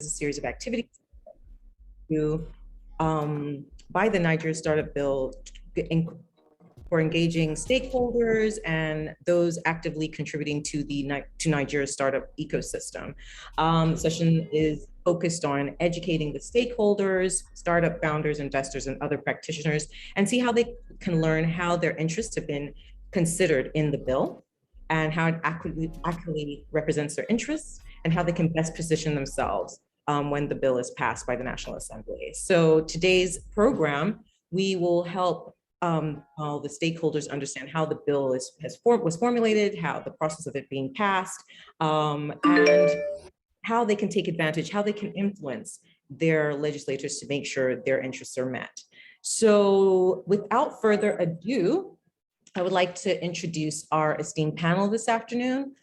a series of activities to, by the Niger Startup Bill for engaging stakeholders and those actively contributing to Nigeria's startup ecosystem. The session is focused on educating the stakeholders, startup founders, investors, and other practitioners, and see how they can learn how their interests have been considered in the bill and how it accurately represents their interests and how they can best position themselves when the bill is passed by the National Assembly. So today's program, we will help all the stakeholders understand how the bill was formulated, how the process of it being passed, and how they can take advantage, how they can influence their legislators to make sure their interests are met. So without further ado, I would like to introduce our esteemed panel this afternoon.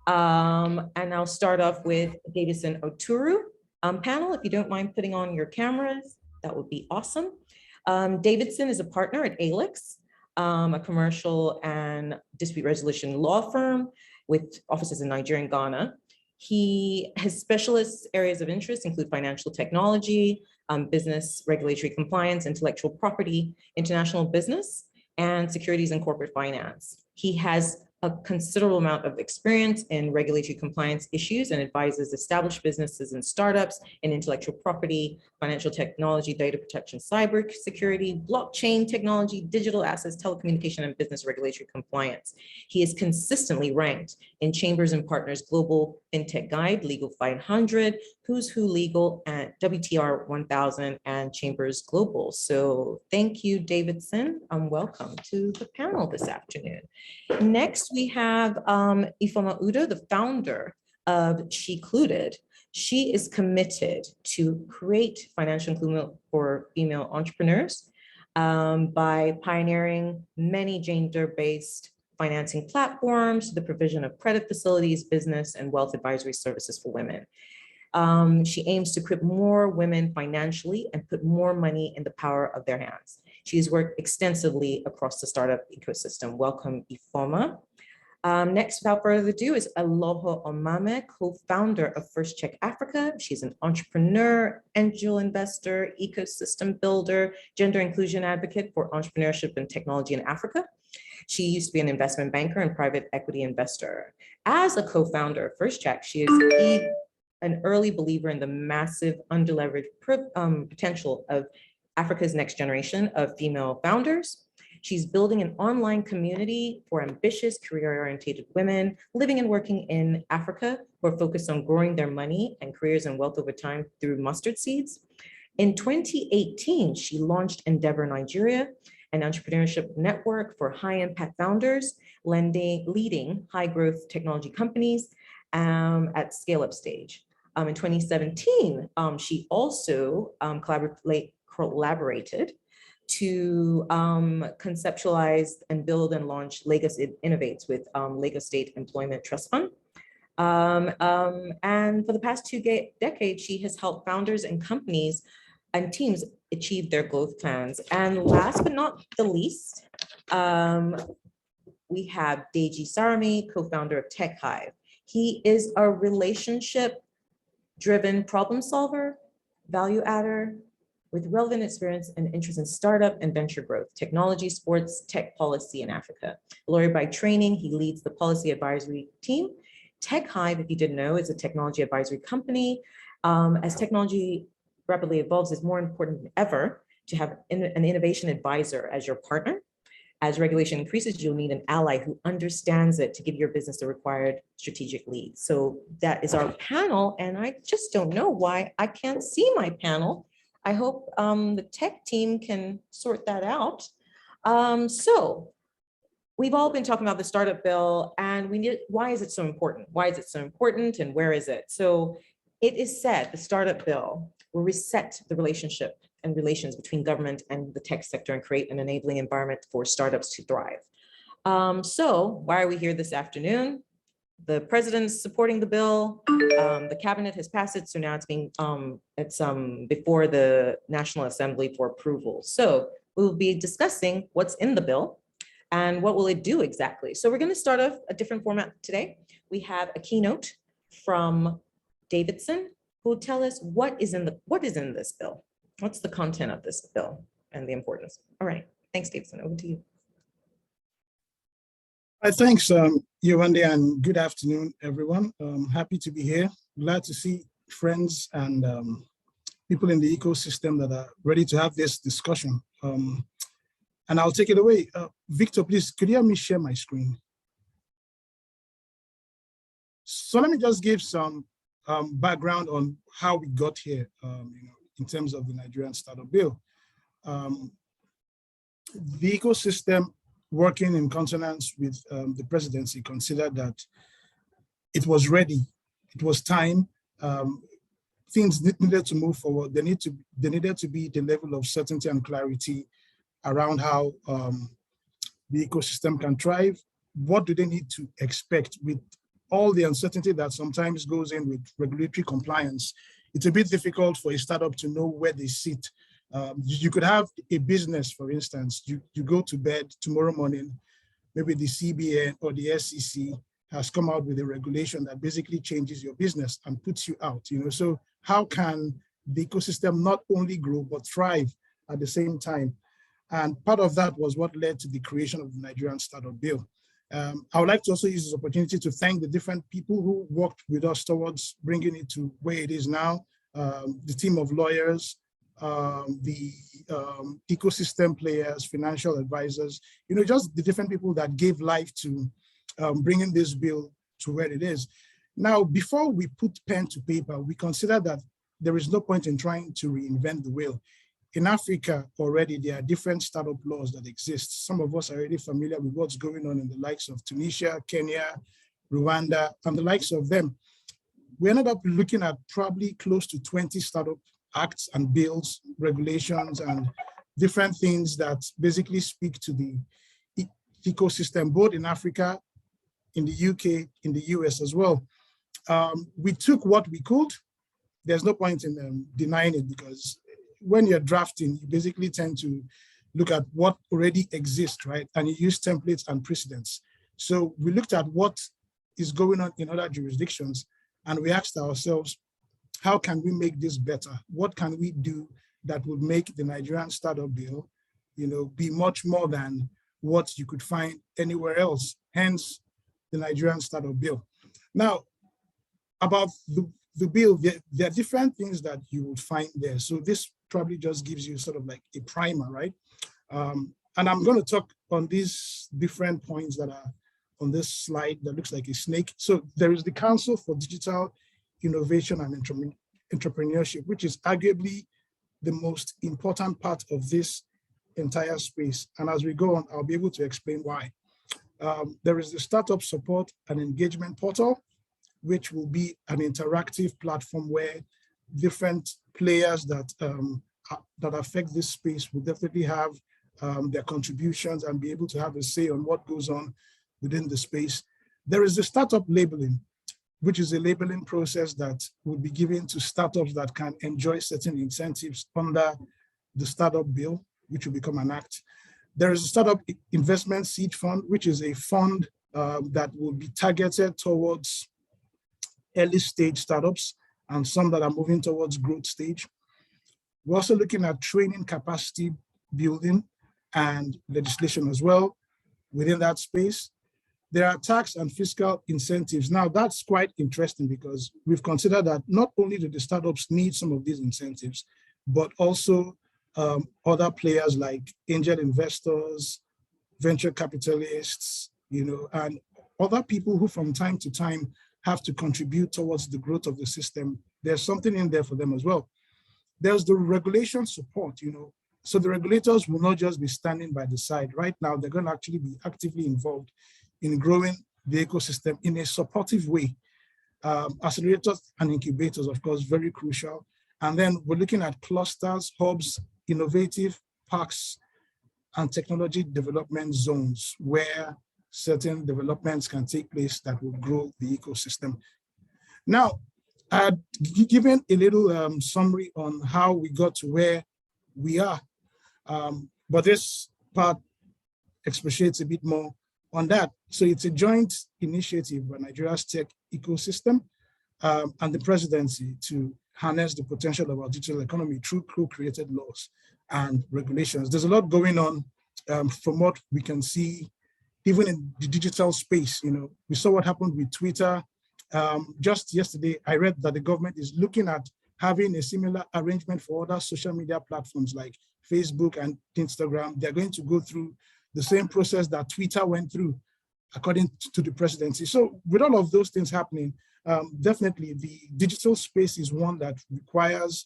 And I'll start off with Davidson Oturu. Panel, if you don't mind putting on your cameras, that would be awesome. Davidson is a partner at AELEX, a commercial and dispute resolution law firm with offices in Nigeria and Ghana. His specialist areas of interest include financial technology, business regulatory compliance, intellectual property, international business, and securities and corporate finance. He has a considerable amount of experience in regulatory compliance issues and advises established businesses and startups in intellectual property, financial technology, data protection, cyber security, blockchain technology, digital assets, telecommunication, and business regulatory compliance. He is consistently ranked in Chambers and Partners Global FinTech Guide, Legal 500, Who's Who Legal, and WTR 1000, and Chambers Global. So thank you, Davidson, and welcome to the panel this afternoon. Next, we have Ifeoma Uddoh, the founder of Shecluded. She is committed to create financial inclusion for female entrepreneurs by pioneering many gender-based financing platforms, the provision of credit facilities, business, and wealth advisory services for women. She aims to equip more women financially and put more money in the power of their hands. She's worked extensively across the startup ecosystem. Welcome, Ifeoma. Next, without further ado, is Eloho Omame, co-founder of FirstCheck Africa. She's an entrepreneur, angel investor, ecosystem builder, gender inclusion advocate for entrepreneurship and technology in Africa. She used to be an investment banker and private equity investor. As a co-founder of FirstCheck, she is an early believer in the massive underleveraged potential of Africa's next generation of female founders. She's building an online community for ambitious, career-oriented women living and working in Africa who are focused on growing their money and careers and wealth over time through mustard seeds. In 2018, she launched Endeavor Nigeria, an entrepreneurship network for high-impact founders, leading high-growth technology companies at scale-up stage. In 2017, she also collaborated to conceptualize and build and launch Lagos Innovates with Lagos State Employment Trust Fund. And for the past 2 decades, she has helped founders and companies and teams achieve their growth plans. And last but not the least, we have Deji Sarumi, co-founder of TechHive. He is a relationship-driven problem solver, value adder, with relevant experience and interest in startup and venture growth, technology, sports, tech policy in Africa. A lawyer by training, he leads the policy advisory team. TechHive, if you didn't know, is a technology advisory company. As technology rapidly evolves, it's more important than ever to have an innovation advisor as your partner. As regulation increases, you'll need an ally who understands it to give your business the required strategic lead. So that is our panel, and I just don't know why I can't see my panel. I hope the tech team can sort that out. So we've all been talking about the startup bill, and why is it so important? Why is it so important, and where is it? So it is said the startup bill will reset the relationship and relations between government and the tech sector and create an enabling environment for startups to thrive. So why are we here this afternoon? The president's supporting the bill. The cabinet has passed it, so now it's being before the National Assembly for approval. So we'll be discussing what's in the bill and what will it do exactly. So we're going to start off a different format today. We have a keynote from Davidson, who will tell us what is in this bill. What's the content of this bill and the importance? All right, thanks, Davidson. Over to you. Thanks, Yewande, and good afternoon, everyone. Happy to be here. Glad to see friends and people in the ecosystem that are ready to have this discussion. And I'll take it away. Victor, please, could you help me share my screen? So let me just give some background on how we got here, in terms of the Nigerian Startup Bill. The ecosystem, working in consonance with the presidency, considered that it was ready, it was time, things needed to move forward. There needed to be the level of certainty and clarity around how the ecosystem can thrive. What do they need to expect with all the uncertainty that sometimes goes in with regulatory compliance? It's a bit difficult for a startup to know where they sit. You could have a business, for instance, you go to bed tomorrow morning, maybe the CBN or the SEC has come out with a regulation that basically changes your business and puts you out, So how can the ecosystem not only grow, but thrive at the same time? And part of that was what led to the creation of the Nigerian Startup Bill. I would like to also use this opportunity to thank the different people who worked with us towards bringing it to where it is now, the team of lawyers, the ecosystem players, financial advisors, just the different people that gave life to bringing this bill to where it is. Now, before we put pen to paper, we consider that there is no point in trying to reinvent the wheel. In Africa already, there are different startup laws that exist. Some of us are already familiar with what's going on in the likes of Tunisia, Kenya, Rwanda, and the likes of them. We ended up looking at probably close to 20 startup acts and bills, regulations, and different things that basically speak to the ecosystem, both in Africa, in the UK, in the US as well. We took what we could. There's no point in denying it, because when you're drafting, you basically tend to look at what already exists, right? And you use templates and precedents. So we looked at what is going on in other jurisdictions, and we asked ourselves, how can we make this better? What can we do that would make the Nigerian Startup Bill, be much more than what you could find anywhere else, hence the Nigerian Startup Bill. Now, about the bill, there are different things that you would find there. So this probably just gives you sort of like a primer, right? And I'm going to talk on these different points that are on this slide that looks like a snake. So there is the Council for Digital Innovation and Entrepreneurship, which is arguably the most important part of this entire space. And as we go on, I'll be able to explain why. There is the Startup Support and Engagement Portal, which will be an interactive platform where different players that affect this space will definitely have their contributions and be able to have a say on what goes on within the space. There is the Startup Labeling, which is a labeling process that will be given to startups that can enjoy certain incentives under the Startup Bill, which will become an act. There is a Startup Investment Seed Fund, which is a fund that will be targeted towards early stage startups and some that are moving towards growth stage. We're also looking at training capacity building and legislation as well within that space. There are tax and fiscal incentives. Now that's quite interesting, because we've considered that not only do the startups need some of these incentives, but also other players like angel investors, venture capitalists, and other people who from time to time have to contribute towards the growth of the system. There's something in there for them as well. There's the regulation support, so the regulators will not just be standing by the side. Right now, they're going to actually be actively involved in growing the ecosystem in a supportive way. Accelerators and incubators, of course, very crucial. And then we're looking at clusters, hubs, innovative parks, and technology development zones where certain developments can take place that will grow the ecosystem. Now, I've given a little summary on how we got to where we are, but this part expatiates a bit more on that. So it's a joint initiative by Nigeria's tech ecosystem and the presidency to harness the potential of our digital economy through co-created laws and regulations. There's a lot going on from what we can see, even in the digital space. We saw what happened with Twitter. Just yesterday, I read that the government is looking at having a similar arrangement for other social media platforms like Facebook and Instagram. They're going to go through the same process that Twitter went through, according to the presidency. So with all of those things happening, definitely the digital space is one that requires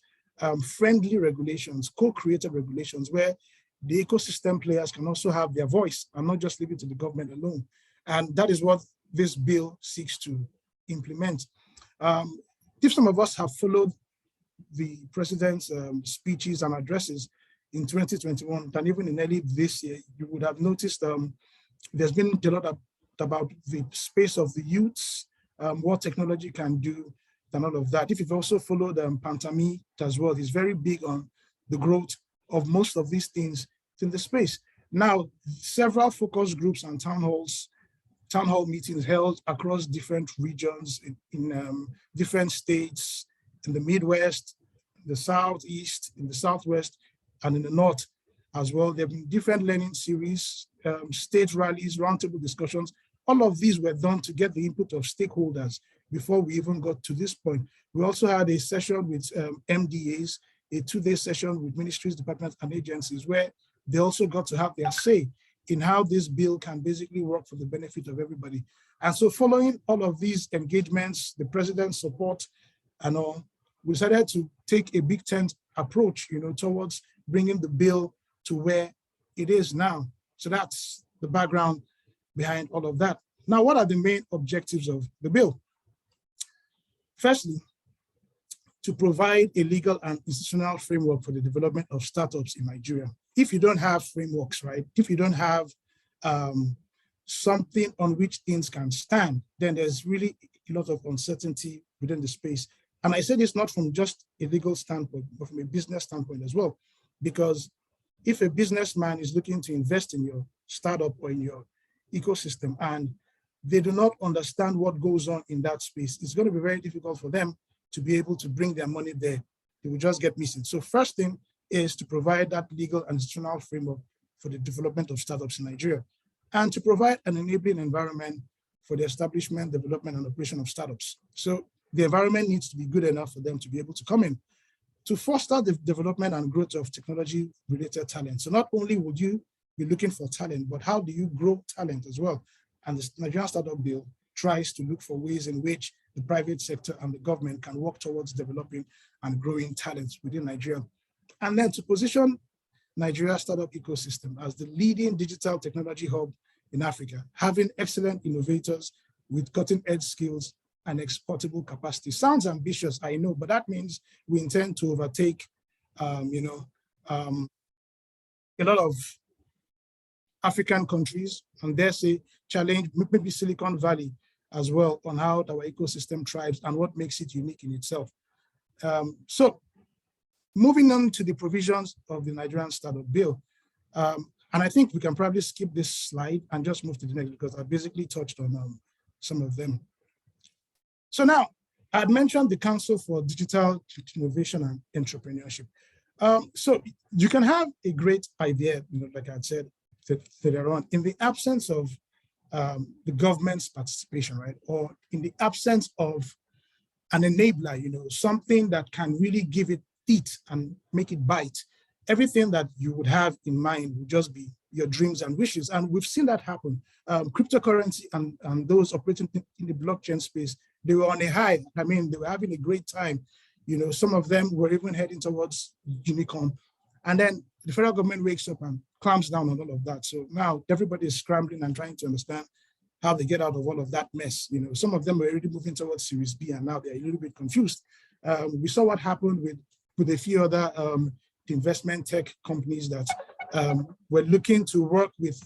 friendly regulations, co-created regulations, where the ecosystem players can also have their voice and not just leave it to the government alone. And that is what this bill seeks to implement. If some of us have followed the president's speeches and addresses in 2021, and even in early this year, you would have noticed there's been a lot about the space of the youths, what technology can do, and all of that. If you've also followed Pantami as well, he's very big on the growth of most of these things in the space. Now, several focus groups and town hall meetings held across different regions in different states, in the Midwest, the Southeast, in the Southwest, and in the North as well. There have been different learning series, state rallies, roundtable discussions. All of these were done to get the input of stakeholders before we even got to this point. We also had a session with MDAs, a 2-day session with ministries, departments, and agencies, where they also got to have their say in how this bill can basically work for the benefit of everybody. And so following all of these engagements, the president's support and all, we decided to take a big tent approach, towards bringing the bill to where it is now. So that's the background behind all of that. Now, what are the main objectives of the bill? Firstly, to provide a legal and institutional framework for the development of startups in Nigeria. If you don't have frameworks, right? If you don't have something on which things can stand, then there's really a lot of uncertainty within the space. And I say this not from just a legal standpoint, but from a business standpoint as well. Because if a businessman is looking to invest in your startup or in your ecosystem and they do not understand what goes on in that space, it's going to be very difficult for them to be able to bring their money there. They will just get missing. So first thing is to provide that legal and institutional framework for the development of startups in Nigeria, and to provide an enabling environment for the establishment, development, and operation of startups. So the environment needs to be good enough for them to be able to come in, to foster the development and growth of technology-related talent. So not only would you be looking for talent, but how do you grow talent as well? And the Nigerian Startup Bill tries to look for ways in which the private sector and the government can work towards developing and growing talents within Nigeria. And then to position Nigeria startup ecosystem as the leading digital technology hub in Africa, having excellent innovators with cutting-edge skills and exportable capacity. Sounds ambitious, I know, but that means we intend to overtake, a lot of African countries, and dare say challenge maybe Silicon Valley as well on how our ecosystem thrives and what makes it unique in itself. So moving on to the provisions of the Nigerian Startup Bill. And I think we can probably skip this slide and just move to the next because I basically touched on some of them. So now, I had mentioned the Council for Digital Innovation and Entrepreneurship. So you can have a great idea, like I had said earlier on, in the absence of the government's participation, right? Or in the absence of an enabler, something that can really give it teeth and make it bite. Everything that you would have in mind would just be your dreams and wishes. And we've seen that happen. Cryptocurrency and those operating in the blockchain space, they were on a high. I mean, they were having a great time. Some of them were even heading towards unicorn. And then the federal government wakes up and clamps down on all of that. So now everybody is scrambling and trying to understand how they get out of all of that mess. Some of them were already moving towards Series B, and now they're a little bit confused. We saw what happened with a few other investment tech companies that were looking to work with,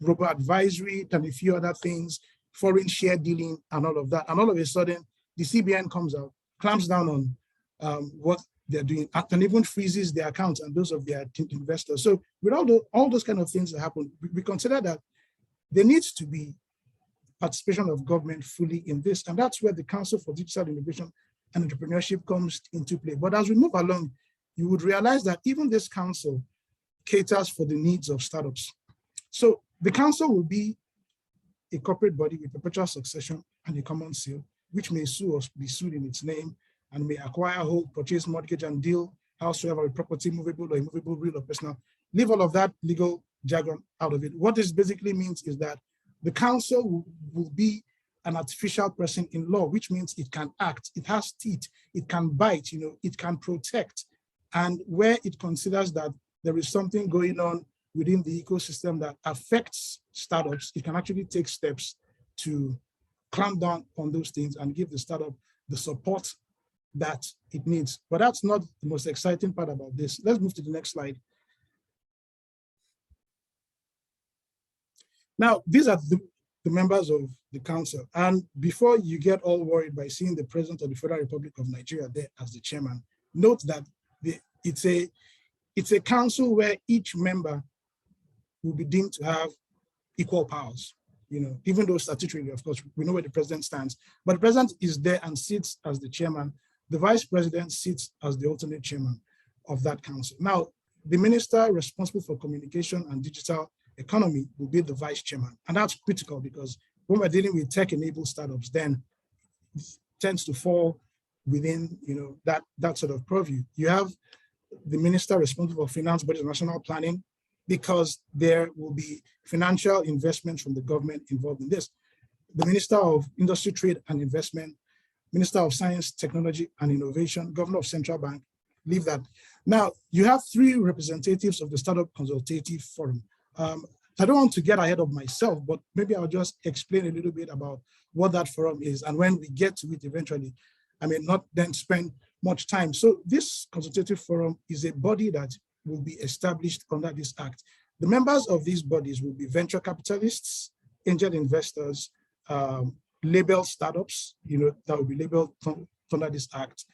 robo-advisory and a few other things, foreign share dealing and all of that. And all of a sudden, the CBN comes out, clamps down on what they're doing, and even freezes their accounts and those of their investors. So with all those kind of things that happen, we consider that there needs to be participation of government fully in this. And that's where the Council for Digital Innovation and entrepreneurship comes into play. But as we move along, you would realize that even this council caters for the needs of startups. So the council will be a corporate body with perpetual succession and a common seal, which may sue or be sued in its name and may acquire, hold, purchase, mortgage, and deal howsoever with property, movable or immovable, real or personal. Leave all of that legal jargon out of it. What this basically means is that the council will be an artificial person in law, which means it can act, it has teeth, it can bite, it can protect. And where it considers that there is something going on within the ecosystem that affects startups, it can actually take steps to clamp down on those things and give the startup the support that it needs. But that's not the most exciting part about this. Let's move to the next slide. Now, these are the members of the council. And before you get all worried by seeing the president of the Federal Republic of Nigeria there as the chairman, note that it's a council where each member will be deemed to have equal powers. Even though statutorily, of course, we know where the president stands, but the president is there and sits as the chairman. The vice president sits as the alternate chairman of that council. Now, the minister responsible for communication and digital economy will be the vice chairman. And that's critical because when we're dealing with tech-enabled startups, then it tends to fall within that sort of purview. You have the minister responsible for finance, budget, and national planning, because there will be financial investments from the government involved in this. The Minister of Industry, Trade and Investment, Minister of Science, Technology and Innovation, Governor of Central Bank, leave that. Now, you have 3 representatives of the Startup Consultative Forum. I don't want to get ahead of myself, but maybe I'll just explain a little bit about what that forum is. And when we get to it eventually, I may not then spend much time. So this Consultative Forum is a body that will be established under this act. The members of these bodies will be venture capitalists, angel investors, labeled startups, that will be labeled under this act,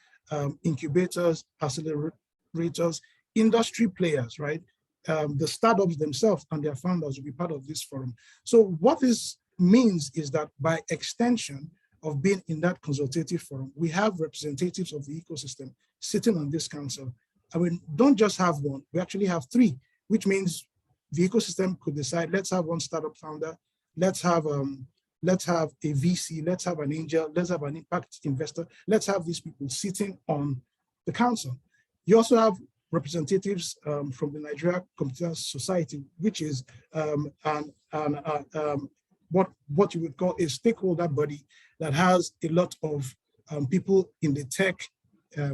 incubators, accelerators, industry players, right? The startups themselves and their founders will be part of this forum. So what this means is that by extension of being in that consultative forum, we have representatives of the ecosystem sitting on this council. And we don't just have one, we actually have 3, which means the ecosystem could decide, let's have one startup founder, let's have a VC, let's have an angel, let's have an impact investor, let's have these people sitting on the council. You also have representatives from the Nigeria Computer Society, which is what you would call a stakeholder body that has a lot of people in the tech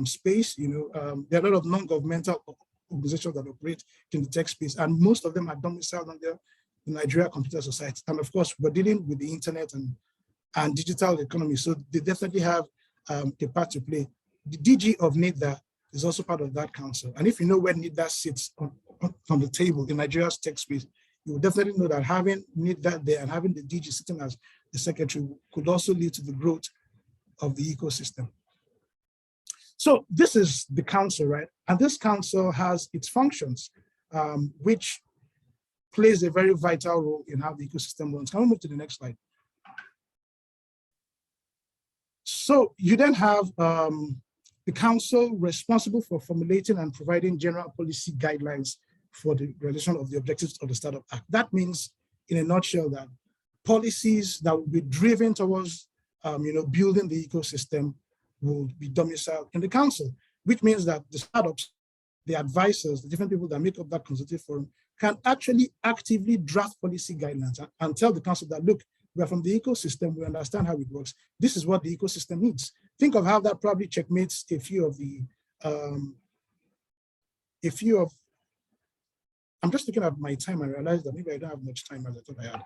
space. There are a lot of non-governmental organizations that operate in the tech space, and most of them are domiciled under the Nigeria Computer Society. And of course, we're dealing with the internet and digital economy, so they definitely have a part to play. The DG of NIDA is also part of that council. And if you know where NIDA sits on the table in Nigeria's tech space, you will definitely know that having NIDA there and having the DG sitting as the secretary could also lead to the growth of the ecosystem. So this is the council, right? And this council has its functions, which plays a very vital role in how the ecosystem runs. Can we move to the next slide? So you then have the council responsible for formulating and providing general policy guidelines for the realization of the objectives of the Startup Act. That means, in a nutshell, that policies that will be driven towards building the ecosystem will be domiciled in the council, which means that the startups, the advisors, the different people that make up that consultative forum can actually actively draft policy guidelines and tell the council that, look, we're from the ecosystem, we understand how it works. This is what the ecosystem needs. Think of how that probably checkmates a few of, I'm just looking at my time and realize that maybe I don't have much time as I thought I had.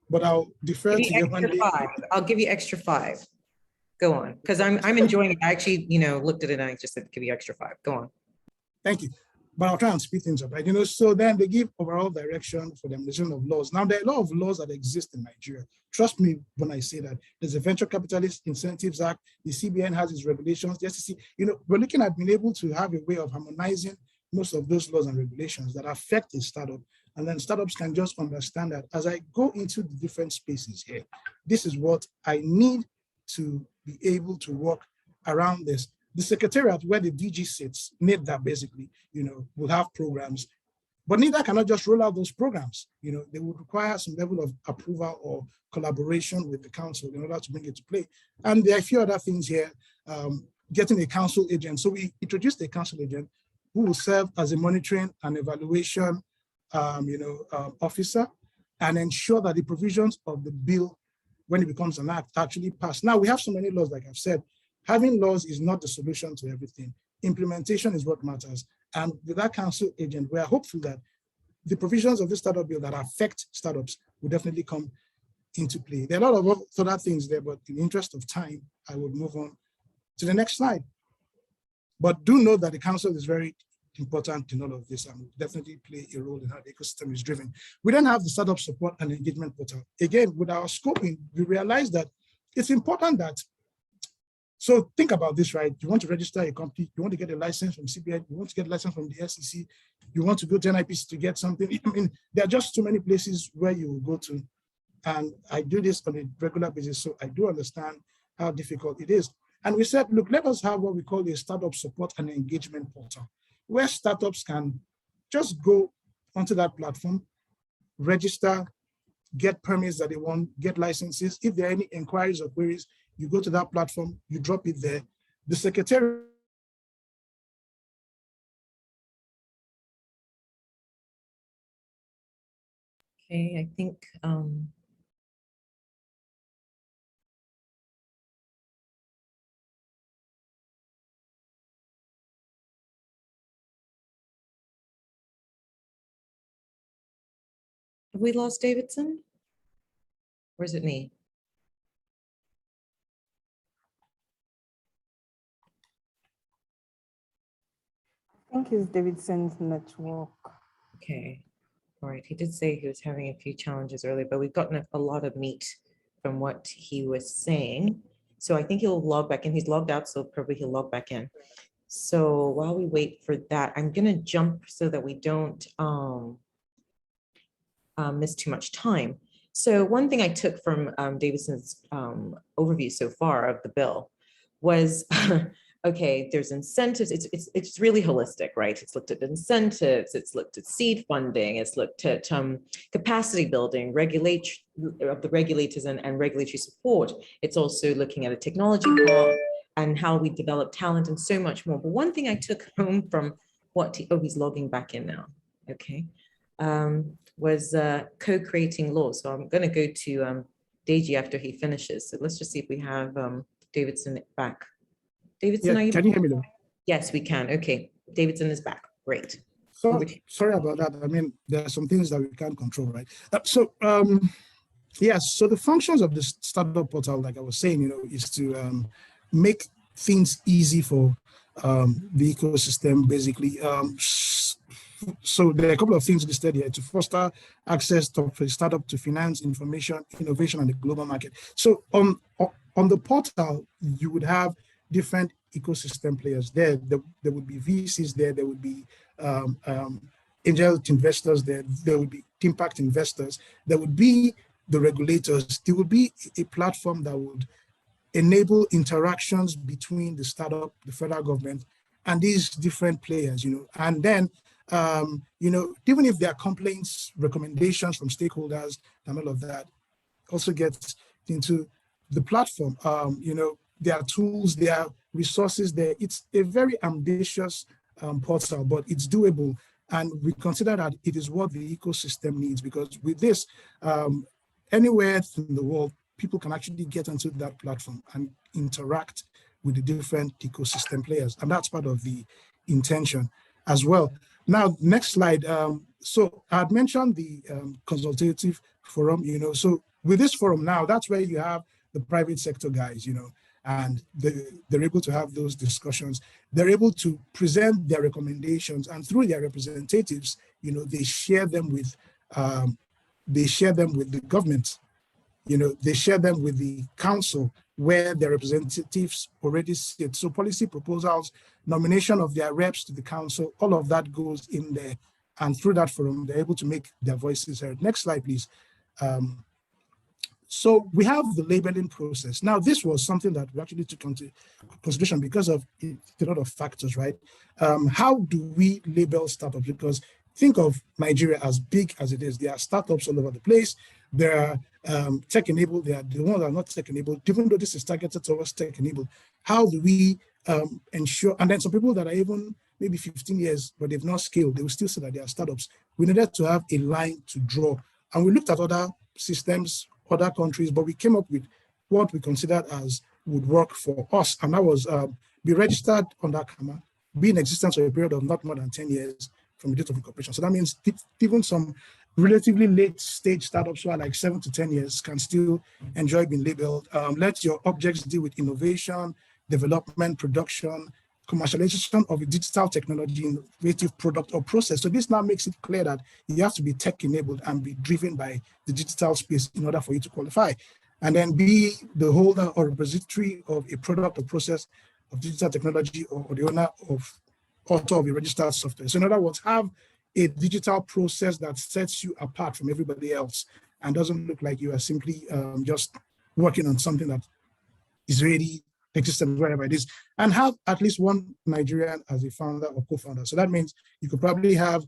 But I'll defer to Yewande. I'll give you extra 5. Go on, because I'm enjoying it. I actually, looked at it and I just said, give you extra 5. Go on. Thank you. But I'll try and speed things up, right? So then they give overall direction for the implementation of laws. Now, there are a lot of laws that exist in Nigeria. Trust me when I say that. There's a Venture Capitalist Incentives Act. The CBN has its regulations. The SEC, we're looking at being able to have a way of harmonizing most of those laws and regulations that affect a startup. And then startups can just understand that as I go into the different spaces here, this is what I need to be able to work around this. The secretariat where the DG sits, NIDA basically, will have programs, but NIDA cannot just roll out those programs. They would require some level of approval or collaboration with the council in order to bring it to play. And there are a few other things here, getting a council agent. So we introduced a council agent who will serve as a monitoring and evaluation officer and ensure that the provisions of the bill, when it becomes an act, actually pass. Now, we have so many laws, like I've said. Having laws is not the solution to everything. Implementation is what matters. And with that council agent, we are hopeful that the provisions of the startup bill that affect startups will definitely come into play. There are a lot of other things there, but in the interest of time, I would move on to the next slide. But do know that the council is very important in all of this and will definitely play a role in how the ecosystem is driven. We then have the startup support and engagement portal. Again, with our scoping, we realize that it's important that, so think about this, right? You want to register a company, you want to get a license from CBN, you want to get a license from the SEC, you want to go to NIPC to get something. I mean, there are just too many places where you will go to. And I do this on a regular basis, so I do understand how difficult it is. And we said, look, let us have what we call a startup support and engagement portal, where startups can just go onto that platform, register, get permits that they want, get licenses. If there are any inquiries or queries, you go to that platform, you drop it there. The secretary. Okay, I think have we lost Davidson? Or is it me? I think it's Davidson's network. Okay, all right. He did say he was having a few challenges earlier, but we've gotten a lot of meat from what he was saying. So I think he'll log back in. He's logged out, so probably he'll log back in. So while we wait for that, I'm gonna jump so that we don't miss too much time. So one thing I took from Davidson's overview so far of the bill was, okay, there's incentives. It's really holistic, right? It's looked at incentives, it's looked at seed funding, it's looked at capacity building, regulation of the regulators and regulatory support. It's also looking at a technology part and how we develop talent and so much more. But one thing I took home from what he's logging back in now, okay, was co-creating laws. So I'm going to go to Deji after he finishes. So let's just see if we have Davidson back. Davidson, Yeah, can you hear me though? Yes, we can. Okay, Davidson is back. Great. So, sorry about that. I mean, there are some things that we can't control, right? Yes, so the functions of the startup portal, like I was saying, is to make things easy for the ecosystem, basically. So there are a couple of things listed here: to foster access for the startup to finance, information, innovation, and the global market. So on the portal, you would have different ecosystem players there. There would be VCs there. There would be angel investors there. There would be impact investors. There would be the regulators. There would be a platform that would enable interactions between the startup, the federal government, and these different players. And then even if there are complaints, recommendations from stakeholders, and all of that, also gets into the platform. There are tools, there are resources there. It's a very ambitious portal, but it's doable. And we consider that it is what the ecosystem needs, because with this, anywhere in the world, people can actually get onto that platform and interact with the different ecosystem players. And that's part of the intention as well. Now, next slide. So I had mentioned the Consultative Forum, so with this forum now, that's where you have the private sector guys, and they're able to have those discussions. They're able to present their recommendations, and through their representatives, they share them with the government. They share them with the council where their representatives already sit. So policy proposals, nomination of their reps to the council, all of that goes in there. And through that forum, they're able to make their voices heard. Next slide, please. So we have the labeling process. Now, this was something that we actually took into consideration because of a lot of factors, right? How do we label startups? Because think of Nigeria as big as it is. There are startups all over the place. There are tech-enabled. There are the ones that are not tech-enabled. Even though this is targeted towards tech-enabled, how do we ensure? And then some people that are even maybe 15 years, but they've not scaled, they will still say that they are startups. We needed to have a line to draw. And we looked at other systems, other countries, but we came up with what we considered as would work for us. And that was be registered under CAMA, be in existence for a period of not more than 10 years from the date of incorporation. So that means even some relatively late stage startups who are like 7 to 10 years can still enjoy being labeled. Let your objects deal with innovation, development, production, commercialization of a digital technology, innovative product or process. So this now makes it clear that you have to be tech-enabled and be driven by the digital space in order for you to qualify. And then be the holder or repository of a product or process of digital technology or the owner of author of a registered software. So in other words, have a digital process that sets you apart from everybody else and doesn't look like you are simply just working on something that is already existent wherever it is, and have at least one Nigerian as a founder or co-founder. So that means you could probably have,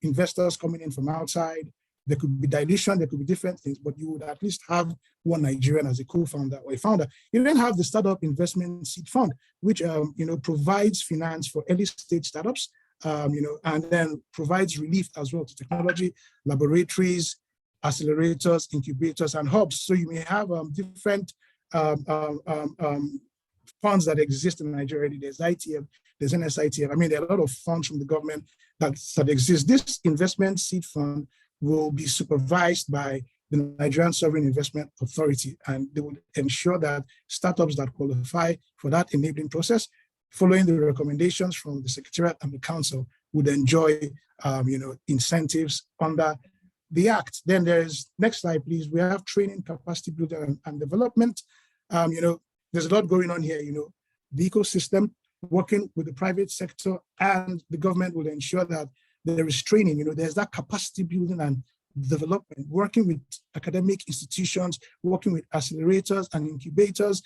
investors coming in from outside. There could be dilution, there could be different things, but you would at least have one Nigerian as a co-founder or a founder. You then have the Startup Investment Seed Fund, which provides finance for early stage startups, and then provides relief as well to technology, laboratories, accelerators, incubators, and hubs. So you may have different funds that exist in Nigeria. There's ITF, there's NSITF. I mean, there are a lot of funds from the government that exist. This investment seed fund will be supervised by the Nigerian Sovereign Investment Authority, and they will ensure that startups that qualify for that enabling process, following the recommendations from the Secretariat and the Council, would enjoy incentives under the Act. Then there's, next slide, please. We have training, capacity building, and development. There's a lot going on here. The ecosystem, working with the private sector and the government will ensure that there is training. There's that capacity building and development, working with academic institutions, working with accelerators and incubators,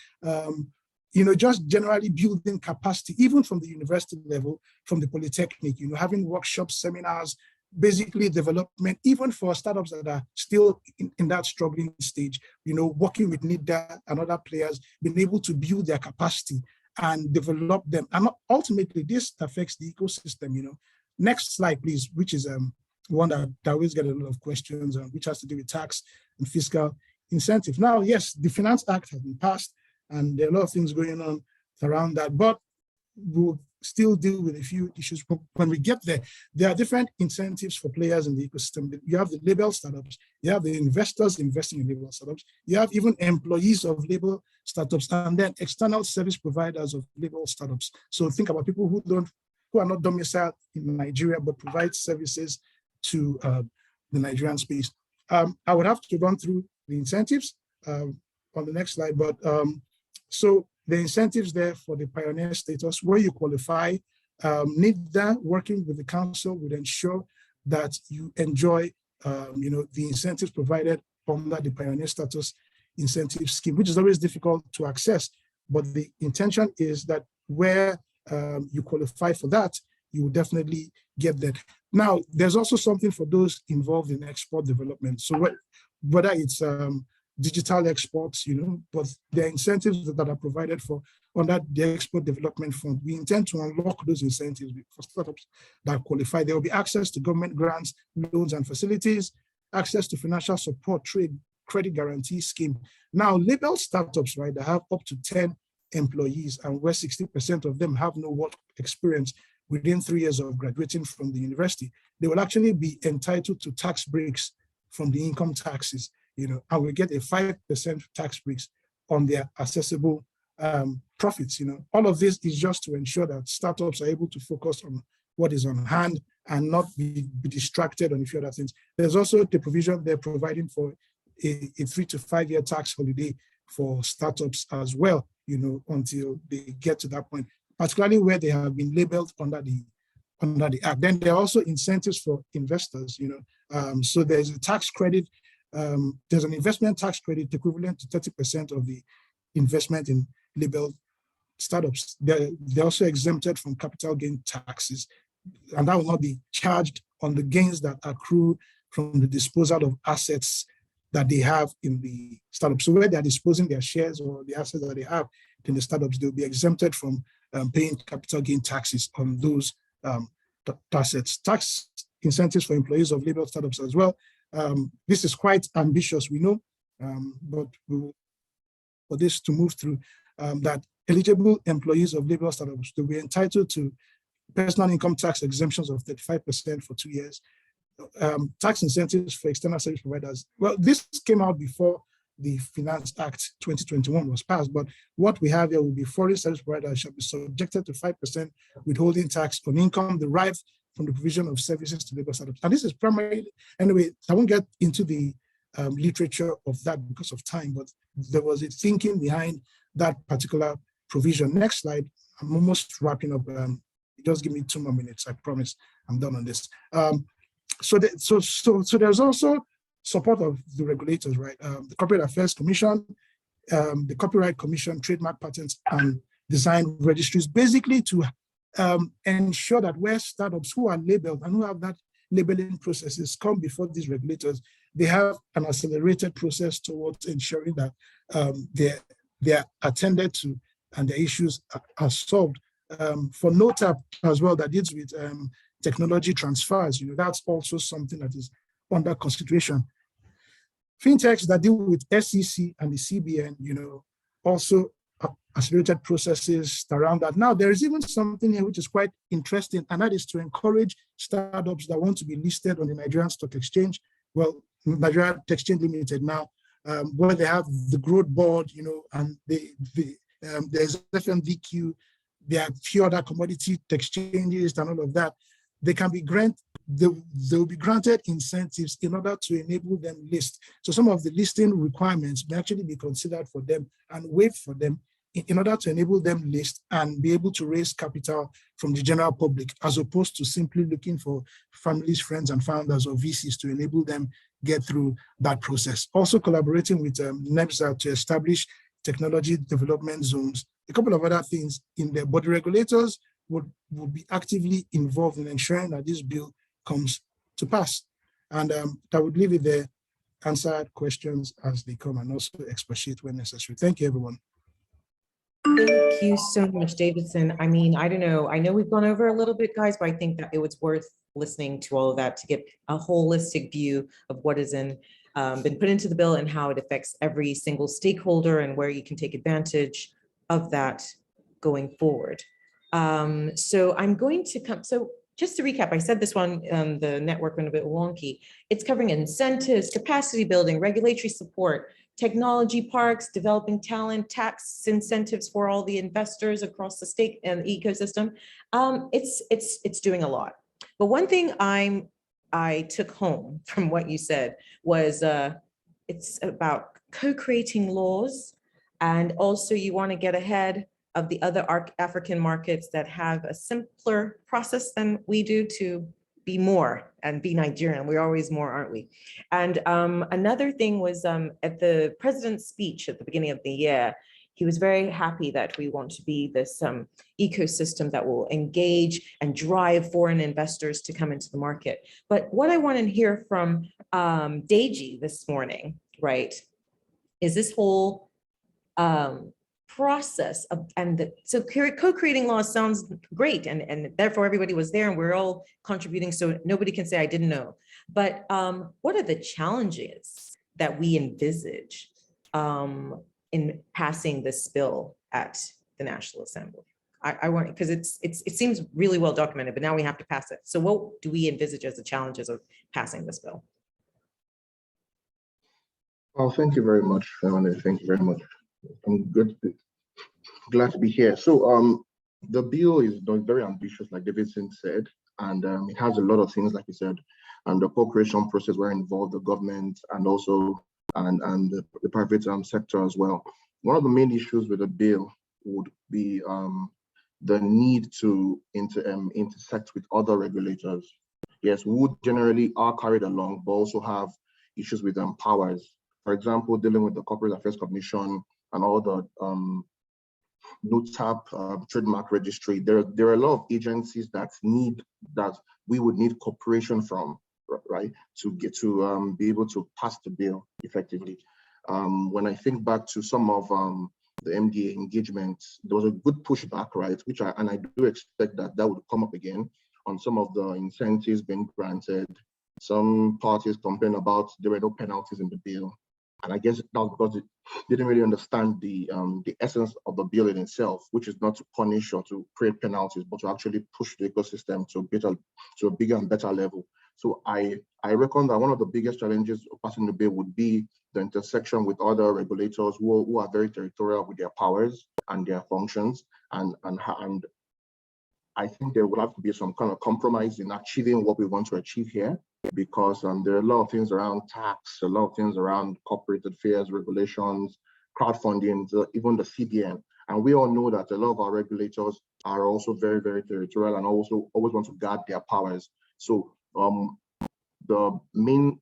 just generally building capacity, even from the university level, from the polytechnic, having workshops, seminars, basically development, even for startups that are still in that struggling stage, working with NIDA and other players, being able to build their capacity and develop them. And ultimately, this affects the ecosystem, Next slide, please, which is one that always get a lot of questions, which has to do with tax and fiscal incentive. Now, yes, the Finance Act has been passed, and there are a lot of things going on around that, but we'll still deal with a few issues. When we get there, there are different incentives for players in the ecosystem. You have the label startups, you have the investors investing in label startups, you have even employees of label startups, and then external service providers of label startups. So think about people who are not domiciled in Nigeria, but provide services to the Nigerian space. I would have to run through the incentives on the next slide, but so the incentives there for the pioneer status, where you qualify, NIDA working with the council would ensure that you enjoy, the incentives provided under the pioneer status incentive scheme, which is always difficult to access. But the intention is that where you qualify for that, you will definitely get that. Now, there's also something for those involved in export development. So whether it's digital exports, but the incentives that are provided for under the Export Development Fund, we intend to unlock those incentives for startups that qualify. There will be access to government grants, loans and facilities, access to financial support, trade, credit guarantee scheme. Now, label startups, right, that have up to 10 employees and where 60% of them have no work experience within 3 years of graduating from the university, they will actually be entitled to tax breaks from the income taxes, and will get a 5% tax breaks on their accessible profits. All of this is just to ensure that startups are able to focus on what is on hand and not be distracted on a few other things. There's also the provision they're providing for a 3 to 5 year tax holiday for startups as well, until they get to that point, particularly where they have been labeled under the Act. Then there are also incentives for investors, so there's a tax credit there's an investment tax credit equivalent to 30% of the investment in labeled startups. They're also exempted from capital gain taxes, and that will not be charged on the gains that accrue from the disposal of assets that they have in the startup. So where they're disposing their shares or the assets that they have in the startups, they'll be exempted from paying capital gain taxes on those assets. Tax incentives for employees of labeled startups as well. This is quite ambitious, we know, but for this to move through, that eligible employees of labeled startups will be entitled to personal income tax exemptions of 35% for 2 years. Tax incentives for external service providers. Well, this came out before the Finance Act 2021 was passed, but what we have here will be foreign service providers shall be subjected to 5% withholding tax on income derived from the provision of services to labor startups. And this is primarily, anyway, I won't get into the literature of that because of time, but there was a thinking behind that particular provision. Next slide. I'm almost wrapping up. Just give me 2 more minutes. I promise I'm done on this. So there's also support of the regulators, right? The Corporate Affairs Commission, the Copyright Commission, Trademark Patents and Design Registries, basically to ensure that where startups who are labeled and who have that labeling processes come before these regulators, they have an accelerated process towards ensuring that they're attended to and the issues are solved. For NOTAP as well, that deals with technology transfers, that's also something that is under consideration. Fintechs that deal with SEC and the CBN, also accelerated processes around that. Now, there is even something here which is quite interesting, and that is to encourage startups that want to be listed on the Nigerian Stock Exchange, well, Nigerian Exchange Limited now, where they have the growth board, and there's FMVQ, there are a few other commodity exchanges and all of that. They can be they'll be granted incentives in order to enable them list. So some of the listing requirements may actually be considered for them and waived for them in order to enable them list and be able to raise capital from the general public, as opposed to simply looking for families, friends, and founders or VCs to enable them get through that process. Also collaborating with NEPSA to establish technology development zones, a couple of other things in there, but the regulators would be actively involved in ensuring that this bill comes to pass. And I would leave it there, answer questions as they come, and also expatiate when necessary. Thank you, everyone. Thank you so much, Davidson. I mean, I don't know. I know we've gone over a little bit, guys, but I think that it was worth listening to all of that to get a holistic view of what has been put into the bill and how it affects every single stakeholder and where you can take advantage of that going forward. So I'm going to come, so just to recap, I said this one, the network went a bit wonky. It's covering incentives, capacity building, regulatory support, technology parks, developing talent, tax incentives for all the investors across the state and the ecosystem. It's doing a lot. But one thing I took home from what you said was it's about co-creating laws, and also you want to get ahead of the other African markets that have a simpler process than we do to be more and be Nigerian. We're always more, aren't we? And another thing was at the president's speech at the beginning of the year, he was very happy that we want to be this ecosystem that will engage and drive foreign investors to come into the market. But what I want to hear from Deji this morning, right, is this whole process of, so co-creating laws sounds great, and therefore everybody was there and we're all contributing, so nobody can say I didn't know. But what are the challenges that we envisage in passing this bill at the National Assembly? I want, because it seems really well documented, but now we have to pass it. So what do we envisage as the challenges of passing this bill? Well, thank you very much, Yewande. Thank you very much. I'm glad to be here. So the bill is very ambitious, like Davidson said, and it has a lot of things, like you said, and the co-creation process where involved the government and also and the private sector as well. One of the main issues with the bill would be the need to intersect with other regulators. Yes, we would generally are carried along, but also have issues with powers. For example, dealing with the Corporate Affairs Commission and all the NOTAP, trademark registry. There are a lot of agencies that we would need cooperation from, right, to get to be able to pass the bill effectively. When I think back to some of the MDA engagements, there was a good pushback, right, and I do expect that would come up again on some of the incentives being granted. Some parties complain about there were no penalties in the bill. And I guess that was because they didn't really understand the essence of the bill in itself, which is not to punish or to create penalties, but to actually push the ecosystem to a bigger and better level. So I reckon that one of the biggest challenges of passing the bill would be the intersection with other regulators who are very territorial with their powers and their functions, and I think there will have to be some kind of compromise in achieving what we want to achieve here, because there are a lot of things around tax, a lot of things around corporate affairs, regulations, crowdfunding, even the CBN. And we all know that a lot of our regulators are also very, very territorial and also always want to guard their powers. So the main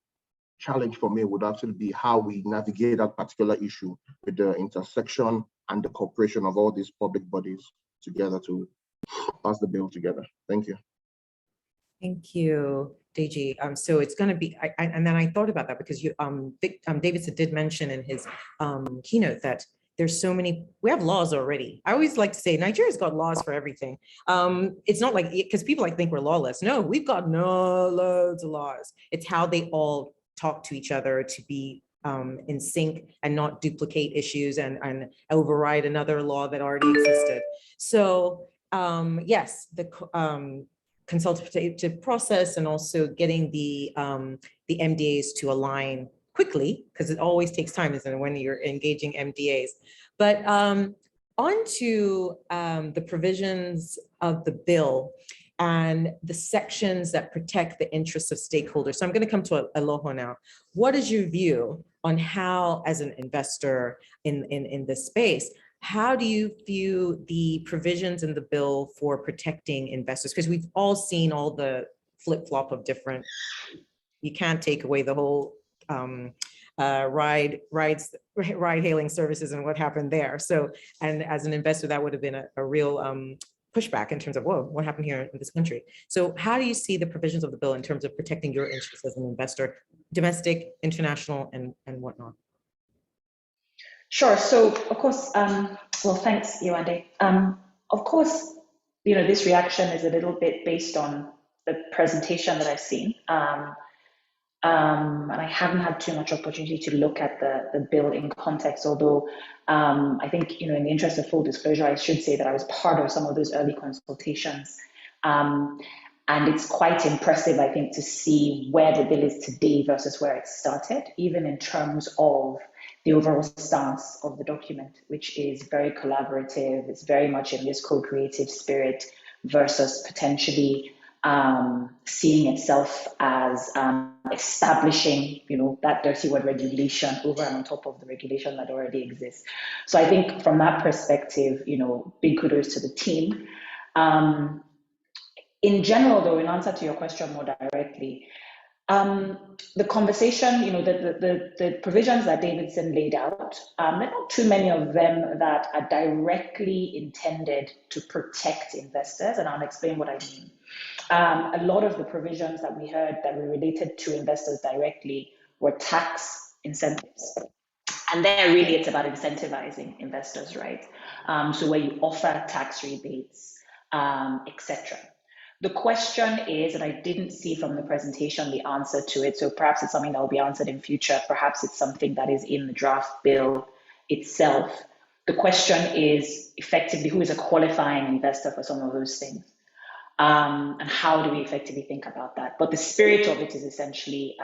challenge for me would actually be how we navigate that particular issue with the intersection and the cooperation of all these public bodies together to pass the bill together. Thank you. Thank you, Deji. So it's going to be, and then I thought about that because Davidson did mention in his keynote that there's so many, we have laws already. I always like to say Nigeria's got laws for everything. It's not like, because people think we're lawless. No, we've got loads of laws. It's how they all talk to each other to be in sync and not duplicate issues and override another law that already existed. So yes, the consultative process and also getting the MDAs to align quickly, because it always takes time, isn't it, when you're engaging MDAs. But on to the provisions of the bill and the sections that protect the interests of stakeholders. So I'm going to come to Eloho now. What is your view on how, as an investor in this space, how do you view the provisions in the bill for protecting investors? Because we've all seen all the flip-flop of different, you can't take away the whole ride-hailing services and what happened there. So, and as an investor, that would have been a real pushback in terms of, whoa, what happened here in this country? So how do you see the provisions of the bill in terms of protecting your interests as an investor, domestic, international, and whatnot? Sure. So, of course, well, thanks, Yewande. Of course, this reaction is a little bit based on the presentation that I've seen. And I haven't had too much opportunity to look at the bill in context, although I think, in the interest of full disclosure, I should say that I was part of some of those early consultations. And it's quite impressive, I think, to see where the bill is today versus where it started, even in terms of the overall stance of the document, which is very collaborative. It's very much in this co-creative spirit versus potentially seeing itself as establishing, that dirty word regulation over and on top of the regulation that already exists. So I think from that perspective, big kudos to the team. In general, though, in answer to your question more directly, the conversation, the provisions that Davidson laid out, there are not too many of them that are directly intended to protect investors, and I'll explain what I mean. A lot of the provisions that we heard that were related to investors directly were tax incentives. And there really it's about incentivizing investors, right? So where you offer tax rebates, etc. The question is, and I didn't see from the presentation the answer to it, so perhaps it's something that will be answered in future, perhaps it's something that is in the draft bill itself. The question is effectively who is a qualifying investor for some of those things, and how do we effectively think about that? But the spirit of it is essentially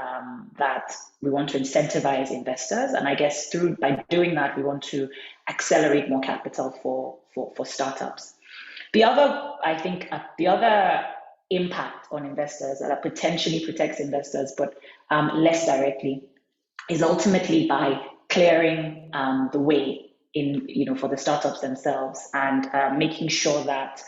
that we want to incentivize investors, and I guess by doing that, we want to accelerate more capital for startups. The other impact on investors that potentially protects investors, but less directly, is ultimately by clearing the way in for the startups themselves and making sure that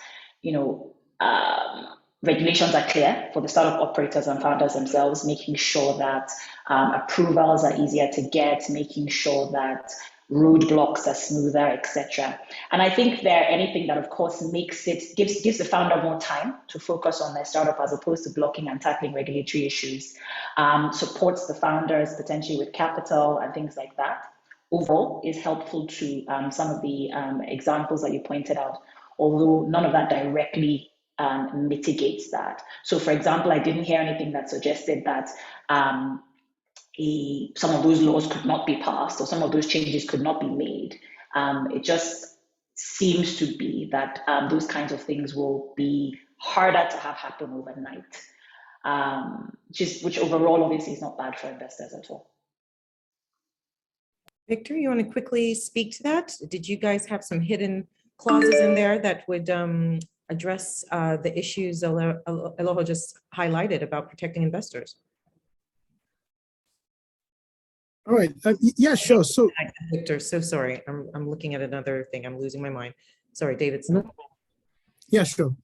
regulations are clear for the startup operators and founders themselves, making sure that approvals are easier to get, making sure that roadblocks are smoother, etc. And I think anything that, of course, gives the founder more time to focus on their startup as opposed to blocking and tackling regulatory issues, supports the founders potentially with capital and things like that, overall is helpful to some of the examples that you pointed out, although none of that directly mitigates that. So, for example, I didn't hear anything that suggested that some of those laws could not be passed or some of those changes could not be made. It just seems to be that those kinds of things will be harder to have happen overnight, which overall obviously is not bad for investors at all. Victor, you want to quickly speak to that? Did you guys have some hidden clauses in there that would address the issues Eloho just highlighted about protecting investors? All right. Yeah, sure. So, Victor, so sorry. I'm looking at another thing. I'm losing my mind. Sorry, Davidson. yeah, sure.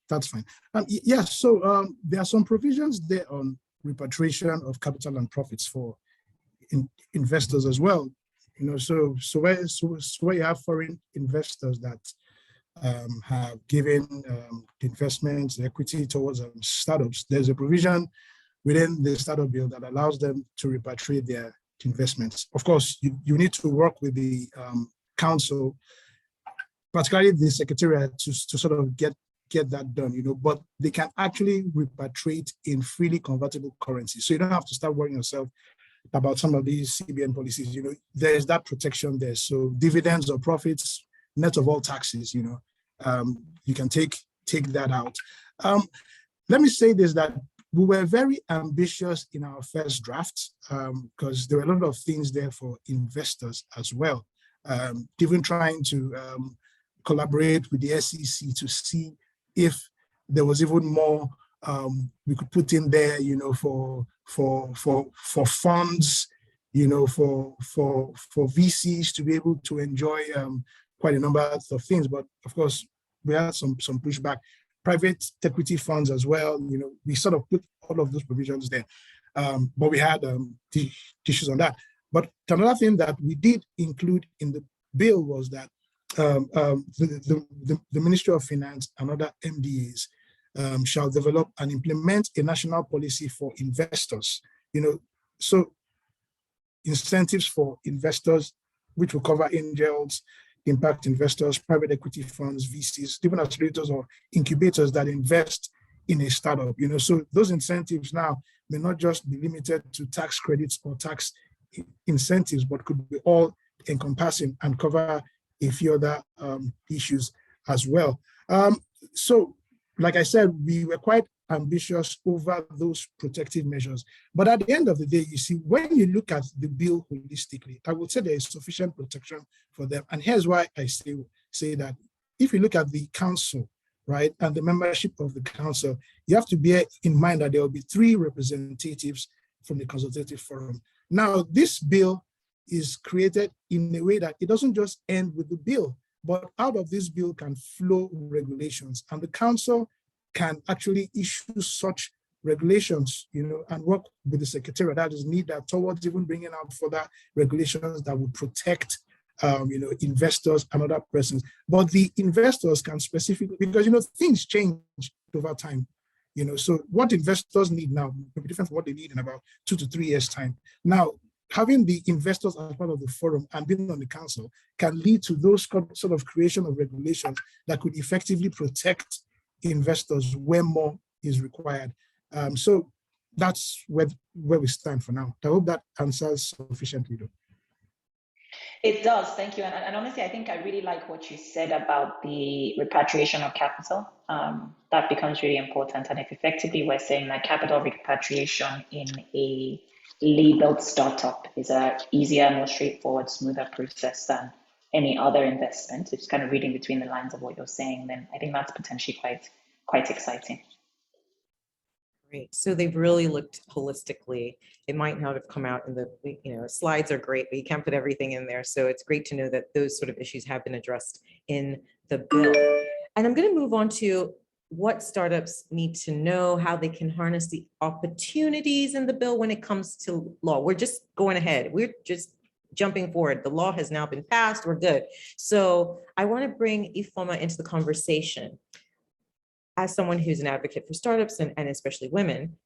That's fine. Yeah. So there are some provisions there on repatriation of capital and profits for investors as well. So where you have foreign investors that have given investments, equity towards startups, there's a provision within the startup bill that allows them to repatriate their investments. Of course, you need to work with the council, particularly the secretariat, to sort of get that done, but they can actually repatriate in freely convertible currency. So you don't have to start worrying yourself about some of these CBN policies. There's that protection there. So dividends or profits, net of all taxes, you can take that out. Let me say this, that we were very ambitious in our first draft because there were a lot of things there for investors as well. Even trying to collaborate with the SEC to see if there was even more we could put in there, for funds, for VCs to be able to enjoy quite a number of things. But of course, we had some pushback. Private equity funds as well. We sort of put all of those provisions there, but we had issues on that. But another thing that we did include in the bill was that the Ministry of Finance and other MDAs shall develop and implement a national policy for investors. So incentives for investors, which will cover angels, impact investors, private equity funds, VCs, even accelerators or incubators that invest in a startup. So those incentives now may not just be limited to tax credits or tax incentives, but could be all encompassing and cover a few other issues as well. So, like I said, we were quite ambitious over those protective measures. But at the end of the day, you see, when you look at the bill holistically, I would say there is sufficient protection for them. And here's why I say that. If you look at the council, right, and the membership of the council, you have to bear in mind that there will be 3 representatives from the Consultative Forum. Now, this bill is created in a way that it doesn't just end with the bill, but out of this bill can flow regulations, and the council can actually issue such regulations, and work with the secretariat that is needed towards even bringing out further regulations that would protect, investors and other persons. But the investors can specifically, because, things change over time, so what investors need now will be different from what they need in about 2 to 3 years' time. Now, having the investors as part of the forum and being on the council can lead to those sort of creation of regulations that could effectively protect investors where more is required. So that's where we stand for now. I hope that answers sufficiently, though. It does, thank you. And honestly, I think I really like what you said about the repatriation of capital. That becomes really important. And if effectively we're saying that capital repatriation in a labeled startup is a easier, more straightforward, smoother process than any other investment, it's kind of reading between the lines of what you're saying, then I think that's potentially quite exciting. Great. So they've really looked holistically. It might not have come out in the, slides are great, but you can't put everything in there. So it's great to know that those sort of issues have been addressed in the bill. And I'm going to move on to what startups need to know, how they can harness the opportunities in the bill when it comes to law. We're just going ahead. We're just jumping forward. The law has now been passed. We're good. So I want to bring Ifeoma into the conversation as someone who's an advocate for startups and especially women,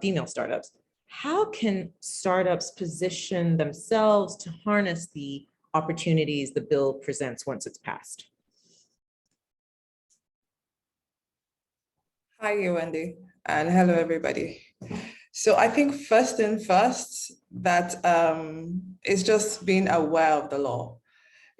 female startups. How can startups position themselves to harness the opportunities the bill presents once it's passed? Hi, Yewande, and hello, everybody. So I think first and first, that it's just being aware of the law.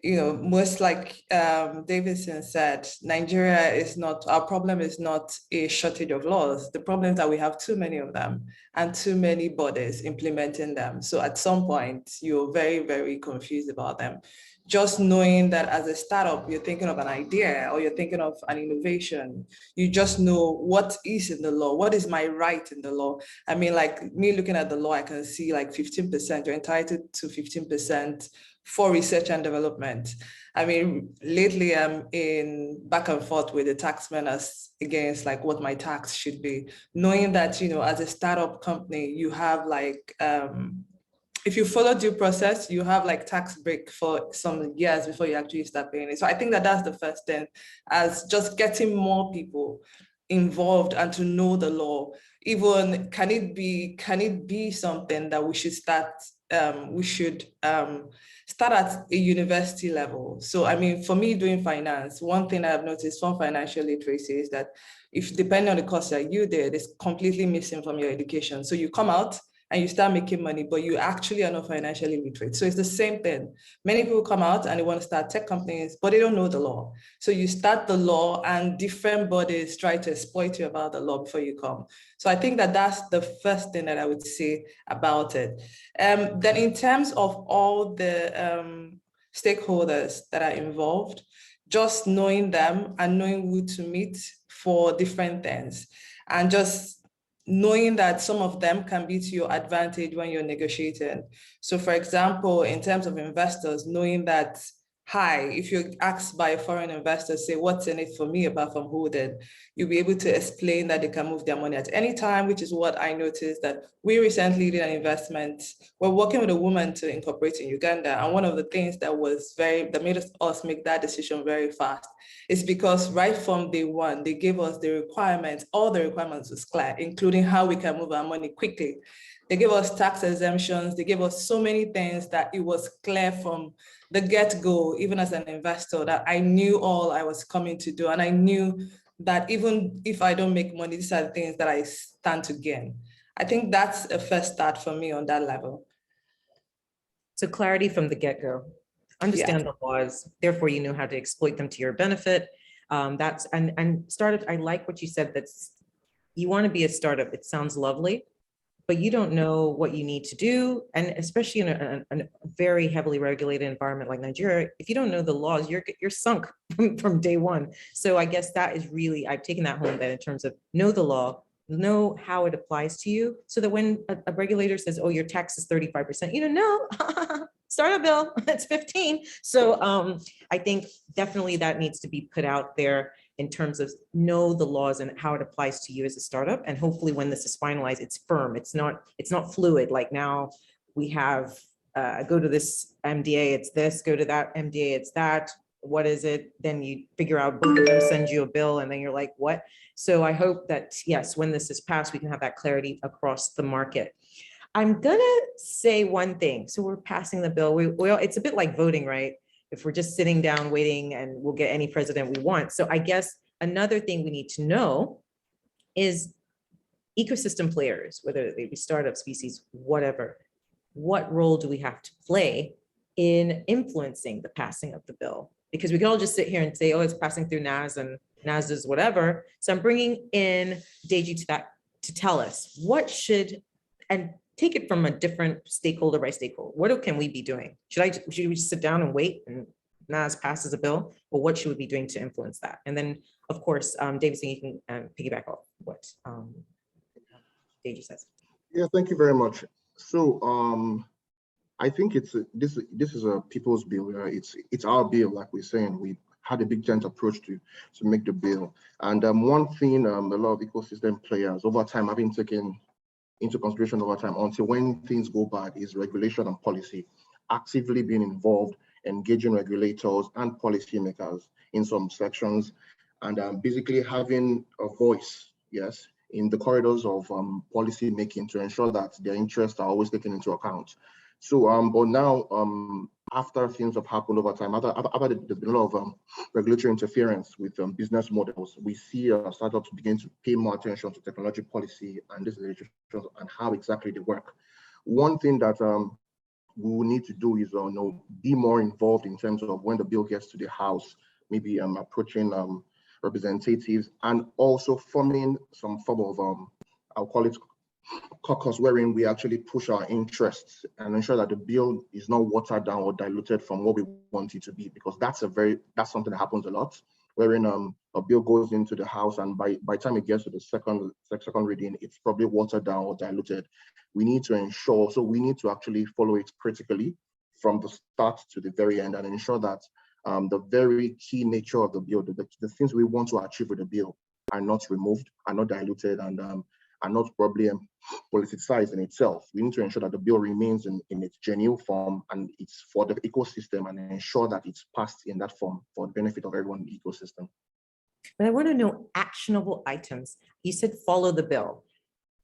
You know, most like Davidson said, Nigeria is not, our problem is not a shortage of laws. The problem is that we have too many of them and too many bodies implementing them. So at some point, you're very, very confused about them. Just knowing that as a startup, you're thinking of an idea or you're thinking of an innovation, you just know what is in the law, what is my right in the law. I mean, like me looking at the law, I can see like 15%, you're entitled to 15% for research and development. I mean, lately I'm in back and forth with the taxman as against like what my tax should be, knowing that, you know, as a startup company, you have like, if you follow due process, you have like tax break for some years before you actually start paying it. So I think that that's the first thing, as just getting more people involved and to know the law. Even can it be something that we should start start at a university level? So I mean, for me doing finance, one thing I've noticed from financial literacy is that if depending on the course that you did, it's completely missing from your education. So you come out and you start making money, but you actually are not financially literate. So it's the same thing. Many people come out and they want to start tech companies, but they don't know the law. So you start the law and different bodies try to exploit you about the law before you come. So I think that that's the first thing that I would say about it. Then in terms of all the stakeholders that are involved, just knowing them and knowing who to meet for different things, and just knowing that some of them can be to your advantage when you're negotiating. So for example, in terms of investors, knowing that, hi, if you're asked by a foreign investor, say, what's in it for me apart from holding, you'll be able to explain that they can move their money at any time, which is what I noticed that we recently did an investment. We're working with a woman to incorporate in Uganda. And one of the things that made us make that decision very fast is because right from day one, they gave us the requirements, all the requirements was clear, including how we can move our money quickly. They gave us tax exemptions. They gave us so many things that it was clear from the get-go, even as an investor, that I knew all I was coming to do. And I knew that even if I don't make money, these are the things that I stand to gain. I think that's a first start for me on that level. So clarity from the get-go. Understand the laws, therefore you know how to exploit them to your benefit. And startups, I like what you said, that's you want to be a startup. It sounds lovely, but you don't know what you need to do. And especially in a very heavily regulated environment like Nigeria, if you don't know the laws, you're sunk from day one. So I guess that is really, I've taken that home then in terms of know the law, know how it applies to you, so that when a regulator says, oh, your tax is 35%, you don't know, startup bill, it's 15. So I think definitely that needs to be put out there in terms of know the laws and how it applies to you as a startup. And hopefully when this is finalized, it's firm. It's not fluid. Like now we have, go to this MDA, it's this, go to that MDA, it's that. What is it? Then you figure out both of them send you a bill and then you're like, what? So I hope that, yes, when this is passed, we can have that clarity across the market. I'm gonna say one thing. So we're passing the bill. It's a bit like voting, right? If we're just sitting down waiting and we'll get any president we want. So I guess another thing we need to know is ecosystem players, whether they be startup species, whatever, what role do we have to play in influencing the passing of the bill? Because we can all just sit here and say, oh, it's passing through NAS and NAS is whatever. So I'm bringing in Deji to tell us what should, and take it from a different stakeholder by stakeholder. What can we be doing? Should we just sit down and wait and NAS passes a bill, or what should we be doing to influence that? And then of course, Davidson, you can piggyback off what Deji says. Yeah, thank you very much. So I think this is a people's bill. It's our bill, like we're saying. had a big tent approach to make the bill. And one thing a lot of ecosystem players over time have been taken into consideration over time until when things go bad is regulation and policy, actively being involved, engaging regulators and policymakers in some sections, and basically having a voice, yes, in the corridors of policy making to ensure that their interests are always taken into account. So, but now, after things have happened over time, after there's been a lot of regulatory interference with business models, we see startups begin to pay more attention to technology policy and this and how exactly they work. One thing that we will need to do is be more involved in terms of when the bill gets to the House, maybe approaching representatives and also forming some form of, I'll call it caucus, wherein we actually push our interests and ensure that the bill is not watered down or diluted from what we want it to be, because that's something that happens a lot, wherein a bill goes into the House and by the time it gets to the second reading, it's probably watered down or diluted. We need to ensure, so we need to actually follow it critically from the start to the very end and ensure that the very key nature of the bill, the things we want to achieve with the bill are not removed, are not diluted, and are not probably politicized in itself. We need to ensure that the bill remains in its genuine form and it's for the ecosystem and ensure that it's passed in that form for the benefit of everyone in the ecosystem. But I want to know actionable items. You said follow the bill.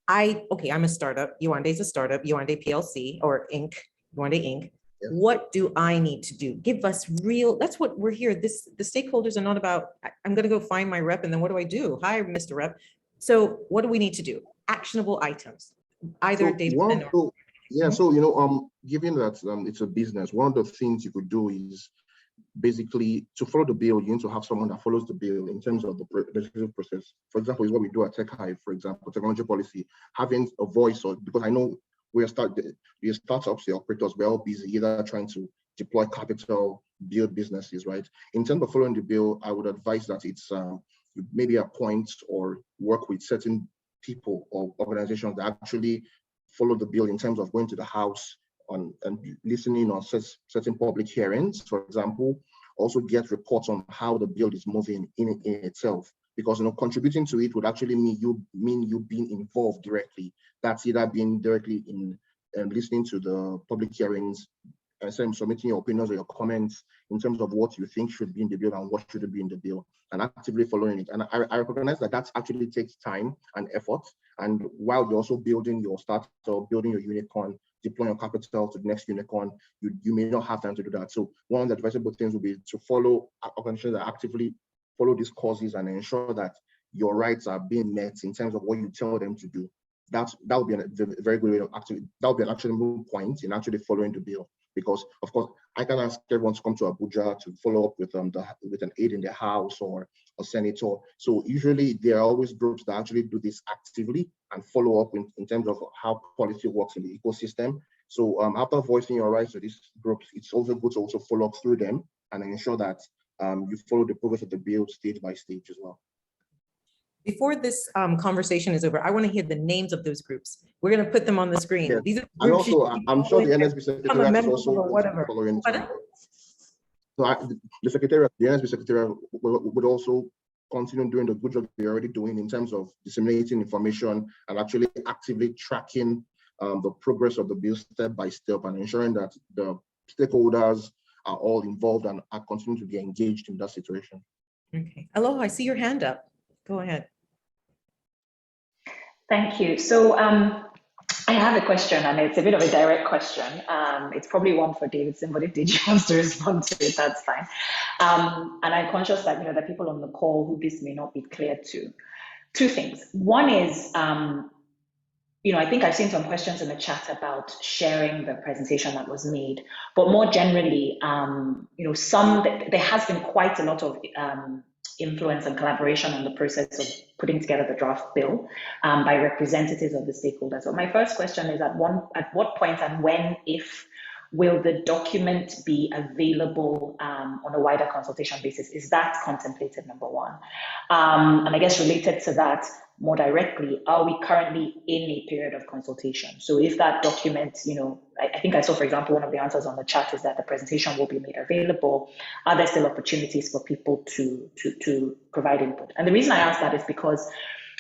Okay, I'm a startup. Yewande is a startup, Yewande PLC or Inc., Yewande Inc. Yes. What do I need to do? Give us real, that's what we're here. The stakeholders are not about, I'm going to go find my rep and then what do I do? Hi, Mr. Rep. So what do we need to do? Actionable items, either Davidson or. Yeah, so, given that it's a business, one of the things you could do is basically to follow the bill, you need to have someone that follows the bill in terms of the legislative process. For example, is what we do at TechHive, for example, technology policy, having a voice, or because I know we're startups, the operators, we're all busy either trying to deploy capital, build businesses, right? In terms of following the bill, I would advise that it's maybe appoint or work with certain people or organizations that actually follow the bill in terms of going to the House and listening on certain public hearings, for example. Also get reports on how the bill is moving in itself, because contributing to it would actually mean you being involved directly. That's either being directly in listening to the public hearings and submitting your opinions or your comments in terms of what you think should be in the bill and what shouldn't be in the bill, and actively following it. And I recognize that actually takes time and effort. And while you're also building your startup, building your unicorn, deploying your capital to the next unicorn, you may not have time to do that. So one of the advisable things would be to follow organizations that actively follow these causes and ensure that your rights are being met in terms of what you tell them to do. That would be a very good way of actually, that would be an actionable point in actually following the bill. Because of course, I can ask everyone to come to Abuja to follow up with with an aide in their house or a senator. So usually there are always groups that actually do this actively and follow up in terms of how policy works in the ecosystem. So after voicing your rights to these groups, it's also good to also follow up through them and ensure that you follow the progress of the bill stage by stage as well. Before this conversation is over, I want to hear the names of those groups. We're going to put them on the screen. Yeah. These are And groups also, I'm sure the NSB Secretariat is also whatever. following. So the Secretariat, the NSB Secretariat would also continue doing the good job they're already doing in terms of disseminating information and actually actively tracking the progress of the bill step by step and ensuring that the stakeholders are all involved and are continuing to be engaged in that situation. Okay. Eloho, I see your hand up. Go ahead. Thank you. So I have a question, and it's a bit of a direct question. It's probably one for Davidson, but if Deji wants to respond to it, that's fine. And I'm conscious that the people on the call who this may not be clear to. Two things. One is, I think I've seen some questions in the chat about sharing the presentation that was made, but more generally, there has been quite a lot of influence and collaboration on the process of putting together the draft bill by representatives of the stakeholders. So my first question is at what point and when, if will the document be available on a wider consultation basis? Is that contemplated, number one? And I guess related to that, more directly, are we currently in a period of consultation? So if that document, I think I saw, for example, one of the answers on the chat is that the presentation will be made available. Are there still opportunities for people to provide input? And the reason I ask that is because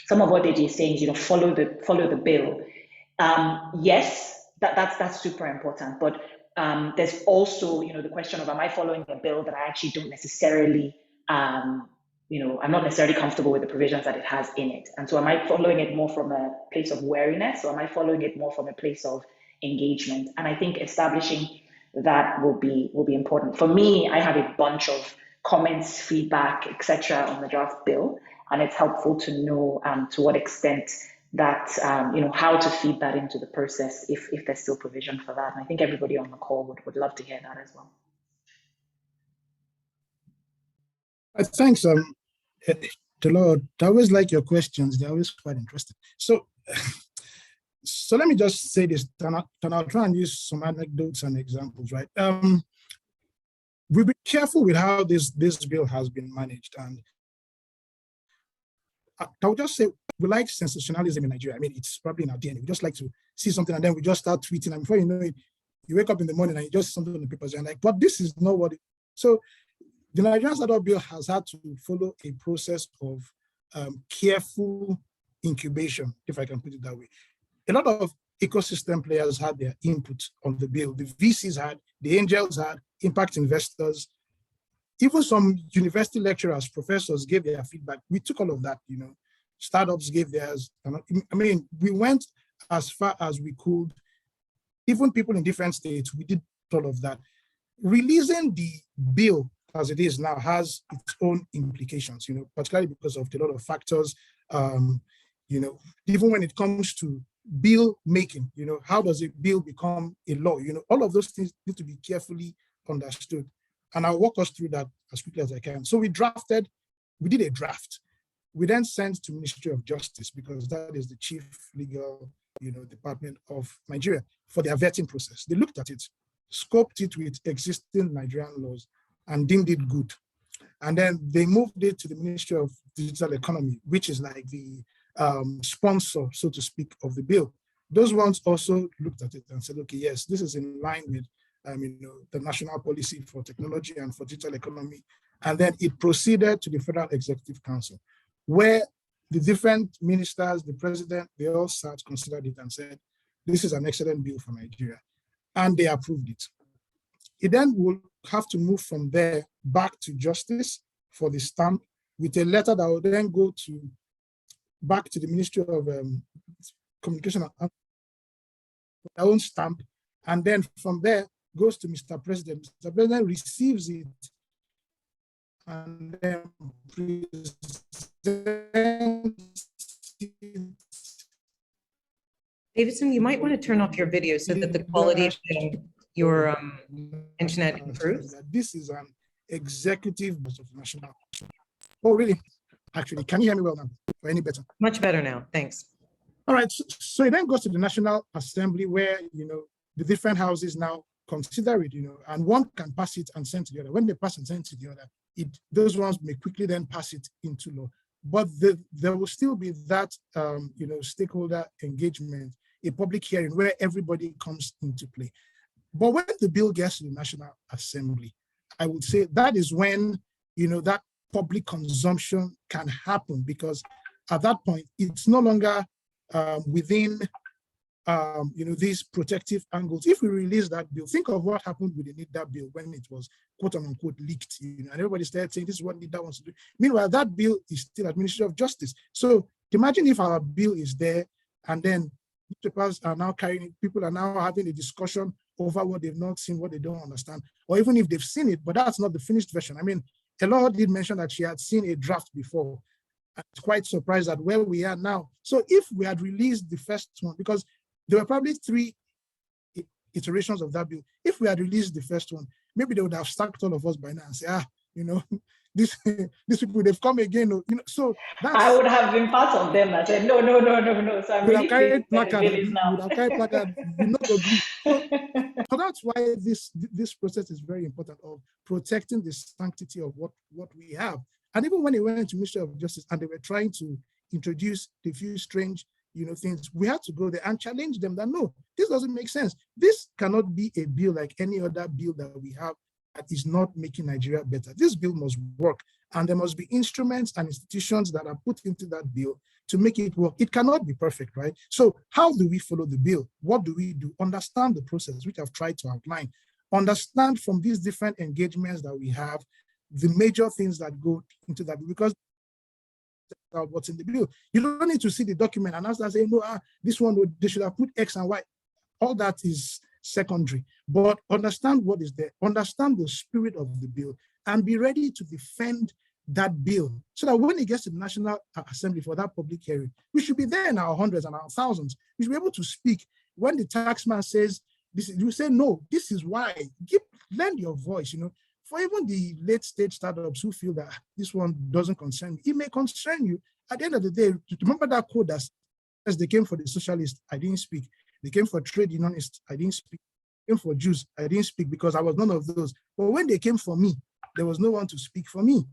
some of what Deji is saying is, follow the bill. Yes, that's super important. But there's also, the question of, am I following a bill that I actually don't necessarily, I'm not necessarily comfortable with the provisions that it has in it. And so am I following it more from a place of wariness, or am I following it more from a place of engagement? And I think establishing that will be important. For me, I have a bunch of comments, feedback, etc. on the draft bill, and it's helpful to know to what extent that, how to feed that into the process if there's still provision for that. And I think everybody on the call would love to hear that as well. Thanks, Lord. I always like your questions. They're always quite interesting. So let me just say this, and I'll try and use some anecdotes and examples, right? We'll be careful with how this bill has been managed. And I'll just say, we like sensationalism in Nigeria. I mean, it's probably in our DNA. We just like to see something and then we just start tweeting. And before you know it, you wake up in the morning and you just see something on the papers. And like, but this is not what it. So the Nigerian Startup Bill has had to follow a process of careful incubation, if I can put it that way. A lot of ecosystem players had their input on the bill. The VCs had, the angels had, impact investors, even some university lecturers, professors gave their feedback. We took all of that, startups gave theirs. I mean, we went as far as we could. Even people in different states, we did all of that. Releasing the bill as it is now has its own implications, particularly because of a lot of factors, even when it comes to bill making, how does a bill become a law? All of those things need to be carefully understood. And I'll walk us through that as quickly as I can. So we did a draft. We then sent to Ministry of Justice, because that is the chief legal, department of Nigeria, for their vetting process. They looked at it, scoped it with existing Nigerian laws, and deemed it good. And then they moved it to the Ministry of Digital Economy, which is like the sponsor, so to speak, of the bill. Those ones also looked at it and said, okay, yes, this is in line with the national policy for technology and for digital economy. And then it proceeded to the Federal Executive Council, where the different ministers, the president, they all sat, considered it and said, this is an excellent bill for Nigeria. And they approved it. It then will have to move from there back to justice for the stamp, with a letter that will then go back to the Ministry of Communication and their own stamp. And then from there goes to Mr. President. Mr. President receives it and then presents it. Davidson, you might want to turn off your video so that the quality of your internet improves. This is an executive of national. Oh, really? Actually, can you hear me well now? Or any better? Much better now. Thanks. All right. So it then goes to the National Assembly, where the different houses now consider it, and one can pass it and send to the other. When they pass and send to the other, those ones may quickly then pass it into law. But there will still be that, stakeholder engagement, a public hearing where everybody comes into play. But when the bill gets to the National Assembly, I would say that is when, that public consumption can happen, because at that point, it's no longer within, these protective angles. If we release that bill, think of what happened with the NIDA bill when it was quote unquote leaked, and everybody started saying this is what NIDA wants to do. Meanwhile, that bill is still at Ministry of Justice. So imagine if our bill is there and then newspapers are now carrying it, people are now having a discussion over what they've not seen, what they don't understand, or even if they've seen it, but that's not the finished version. I mean, Eloho did mention that she had seen a draft before. I'm quite surprised at where we are now. So if we had released the first one, because there were probably 3 iterations of that bill. If we had released the first one, maybe they would have stacked all of us by now and say, these people, they've come again. So that's, I would have been part of them. I said, no. So I'm really pleased that the bill is you now. would have carried placard, go agree. So that's why this process is very important, of protecting the sanctity of what we have. And even when they went to Ministry of Justice and they were trying to introduce the few strange things, we had to go there and challenge them that no, this doesn't make sense. This cannot be a bill like any other bill that we have that is not making Nigeria better. This bill must work, and there must be instruments and institutions that are put into that bill to make it work. It cannot be perfect, right? So how do we follow the bill? What do we do? Understand the process, which I've tried to outline. Understand from these different engagements that we have, the major things that go into that, because what's in the bill. You don't need to see the document and after saying, no, this one, they should have put X and Y. All that is secondary, but understand what is there, understand the spirit of the bill, and be ready to defend that bill, so that when it gets to the National Assembly for that public hearing, we should be there in our hundreds and our thousands. We should be able to speak. When the taxman says this, you say, no, this is why. Lend your voice, For even the late stage startups who feel that this one doesn't concern me, it may concern you. At the end of the day, remember that quote that says, they came for the socialists, I didn't speak. They came for trade unionists, I didn't speak. They came for Jews, I didn't speak because I was none of those. But when they came for me, there was no one to speak for me.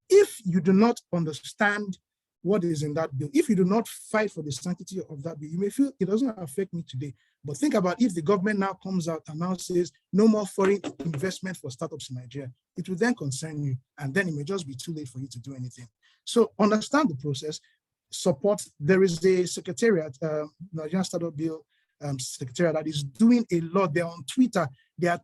If you do not understand what is in that bill, if you do not fight for the sanctity of that bill, you may feel it doesn't affect me today. But think about if the government now comes out and now says no more foreign investment for startups in Nigeria, it will then concern you, and then it may just be too late for you to do anything. So understand the process, support. There is a secretariat, Nigerian Startup Bill secretariat, that is doing a lot. They're on Twitter. They are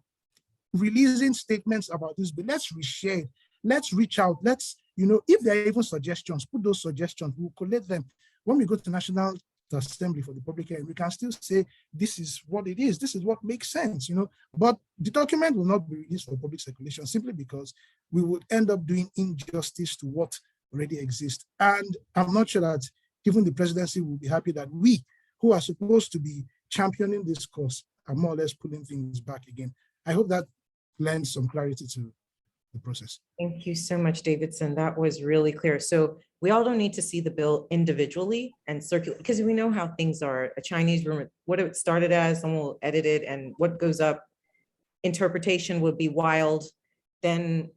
releasing statements about this bill. Let's reshare it. Let's reach out. Let's, if there are even suggestions, put those suggestions. We'll collate them. When we go to National Assembly for the public hearing, we can still say, this is what it is. This is what makes sense, But the document will not be released for public circulation simply because we would end up doing injustice to what already exists. And I'm not sure that even the presidency will be happy that we, who are supposed to be championing this cause, are more or less pulling things back again. I hope that lends some clarity to the process. Thank you so much, Davidson. That was really clear. So we all don't need to see the bill individually and circulate, because we know how things are. A Chinese room, what it started as, someone will edit it, and what goes up, interpretation would be wild. Then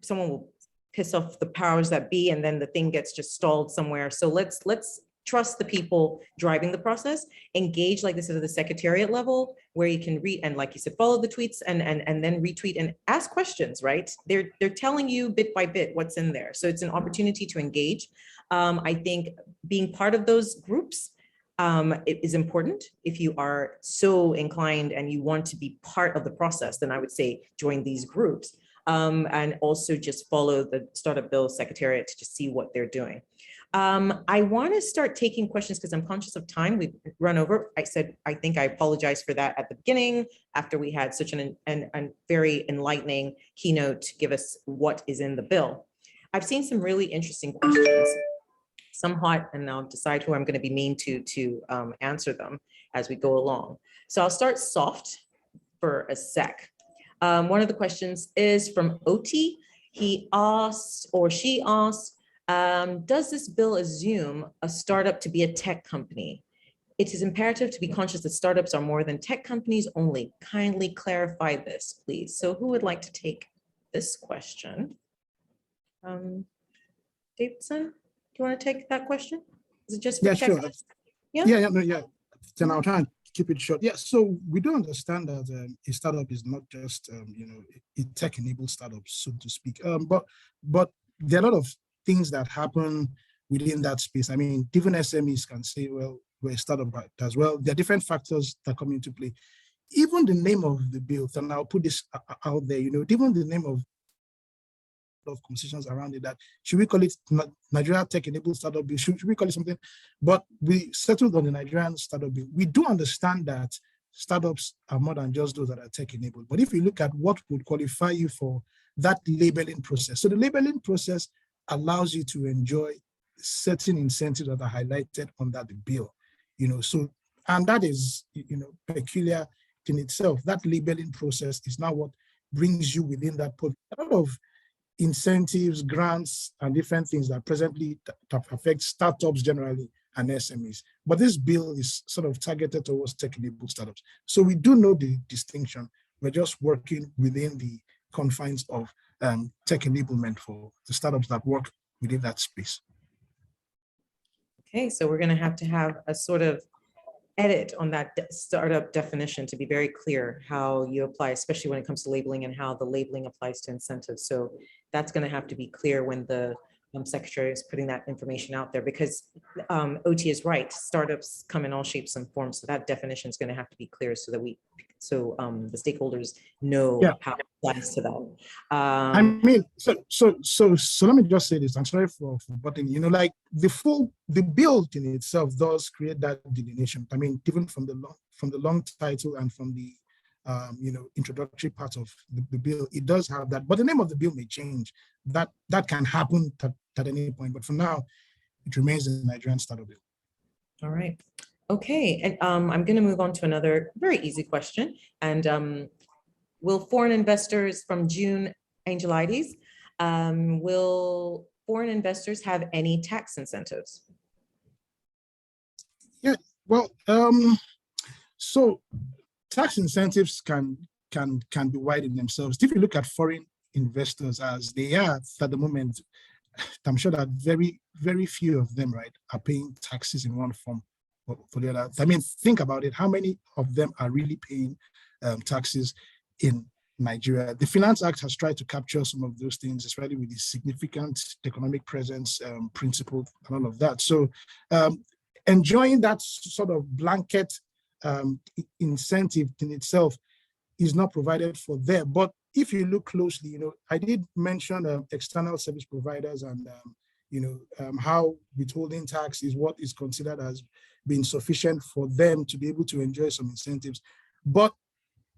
someone will piss off the powers that be, and then the thing gets just stalled somewhere. So let's trust the people driving the process, engage like this at the secretariat level, where you can read, and like you said, follow the tweets and then retweet and ask questions, right? They're telling you bit by bit what's in there. So it's an opportunity to engage. I think being part of those groups it is important. If you are so inclined and you want to be part of the process, then I would say join these groups. And also just follow the Startup Bill Secretariat to just see what they're doing. I want to start taking questions because I'm conscious of time. We've run over. I said, I think I apologize for that at the beginning after we had such an very enlightening keynote to give us what is in the bill. I've seen some really interesting questions, some hot, and I'll decide who I'm going to be mean to answer them as we go along. So I'll start soft for a sec. One of the questions is from Oti. He asked, or she asked, does this bill assume a startup to be a tech company? It is imperative to be conscious that startups are more than tech companies only. Kindly clarify this, please. So who would like to take this question? Davidson, do you want to take that question? Is it just for tech? Sure. Yeah. Then I'll try and keep it short. Yeah, so we do understand that a startup is not just a tech-enabled startup, so to speak. But there are a lot of things that happen within that space. I mean, even SMEs can say, well, we're a startup as well. There are different factors that come into play. Even the name of the bill, and I'll put this out there, even the name of conversations around it, that should we call it Nigeria Tech-Enabled Startup Bill? Should we call it something? But we settled on the Nigerian Startup Bill. We do understand that startups are more than just those that are tech-enabled. But if you look at what would qualify you for that labeling process, so the labeling process allows you to enjoy certain incentives that are highlighted under the bill, so, and that is, peculiar in itself. That labeling process is now what brings you within that. A lot of incentives, grants, and different things that presently affect startups generally and SMEs. But this bill is sort of targeted towards tech-enabled startups. So we do know the distinction. We're just working within the confines of tech enablement for the startups that work within that space. Okay, so we're going to have a sort of edit on that startup definition to be very clear how you apply, especially when it comes to labeling and how the labeling applies to incentives. So that's going to have to be clear when the secretary is putting that information out there, because OT is right. Startups come in all shapes and forms. So that definition is going to have to be clear so that the stakeholders know how it applies to them. I mean, so let me just say this. I'm sorry for butting, like the bill in itself does create that delineation. I mean, even from the long title and from the introductory part of the bill, it does have that. But the name of the bill may change. That can happen at any point. But for now, it remains the Nigerian startup bill. All right. Okay, and I'm going to move on to another very easy question. And will foreign investors from June Angelides, will foreign investors have any tax incentives? Yeah, well, so tax incentives can be wide in themselves. If you look at foreign investors as they are at the moment, I'm sure that very, very few of them, right, are paying taxes in one form for the other. I mean, think about it. How many of them are really paying taxes in Nigeria? The Finance Act has tried to capture some of those things, especially with the significant economic presence principle and all of that. So enjoying that sort of blanket incentive in itself is not provided for there. But if you look closely, I did mention external service providers and how withholding tax is what is considered as being sufficient for them to be able to enjoy some incentives. But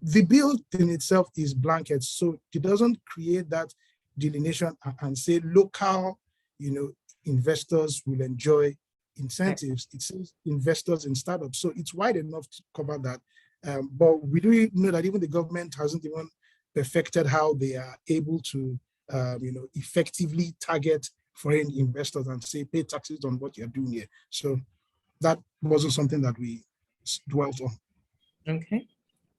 the bill in itself is blanket, so it doesn't create that delineation and say local, investors will enjoy incentives. It says investors in startups, so it's wide enough to cover that. But we do know that even the government hasn't even perfected how they are able to, effectively target foreign investors and say pay taxes on what you're doing here. So that wasn't something that we dwelt on. Okay,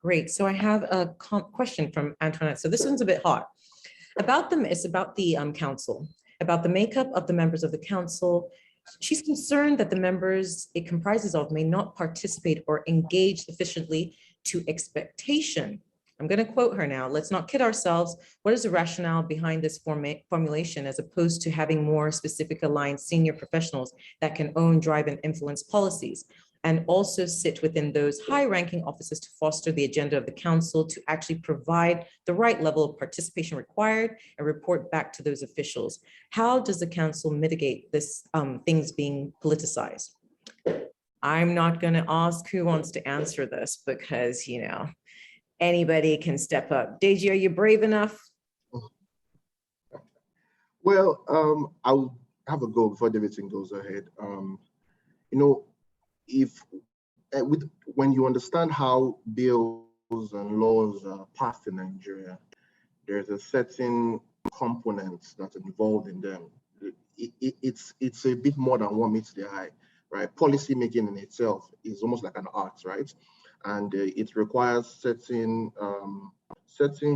great. So I have a question from Antoinette. So this one's a bit hot. It's about the council, about the makeup of the members of the council. She's concerned that the members it comprises of may not participate or engage sufficiently to expectation. I'm going to quote her now. Let's not kid ourselves. What is the rationale behind this formulation as opposed to having more specific aligned senior professionals that can own, drive, and influence policies, and also sit within those high-ranking offices to foster the agenda of the council, to actually provide the right level of participation required and report back to those officials? How does the council mitigate this things being politicized? I'm not going to ask who wants to answer this because, anybody can step up. Deji, are you brave enough? Well, I'll have a go before Davidson goes ahead. When you understand how bills and laws are passed in Nigeria, there's a certain components that's involved in them. It's a bit more than what meets the eye, right? Policy making in itself is almost like an art, right? And it requires certain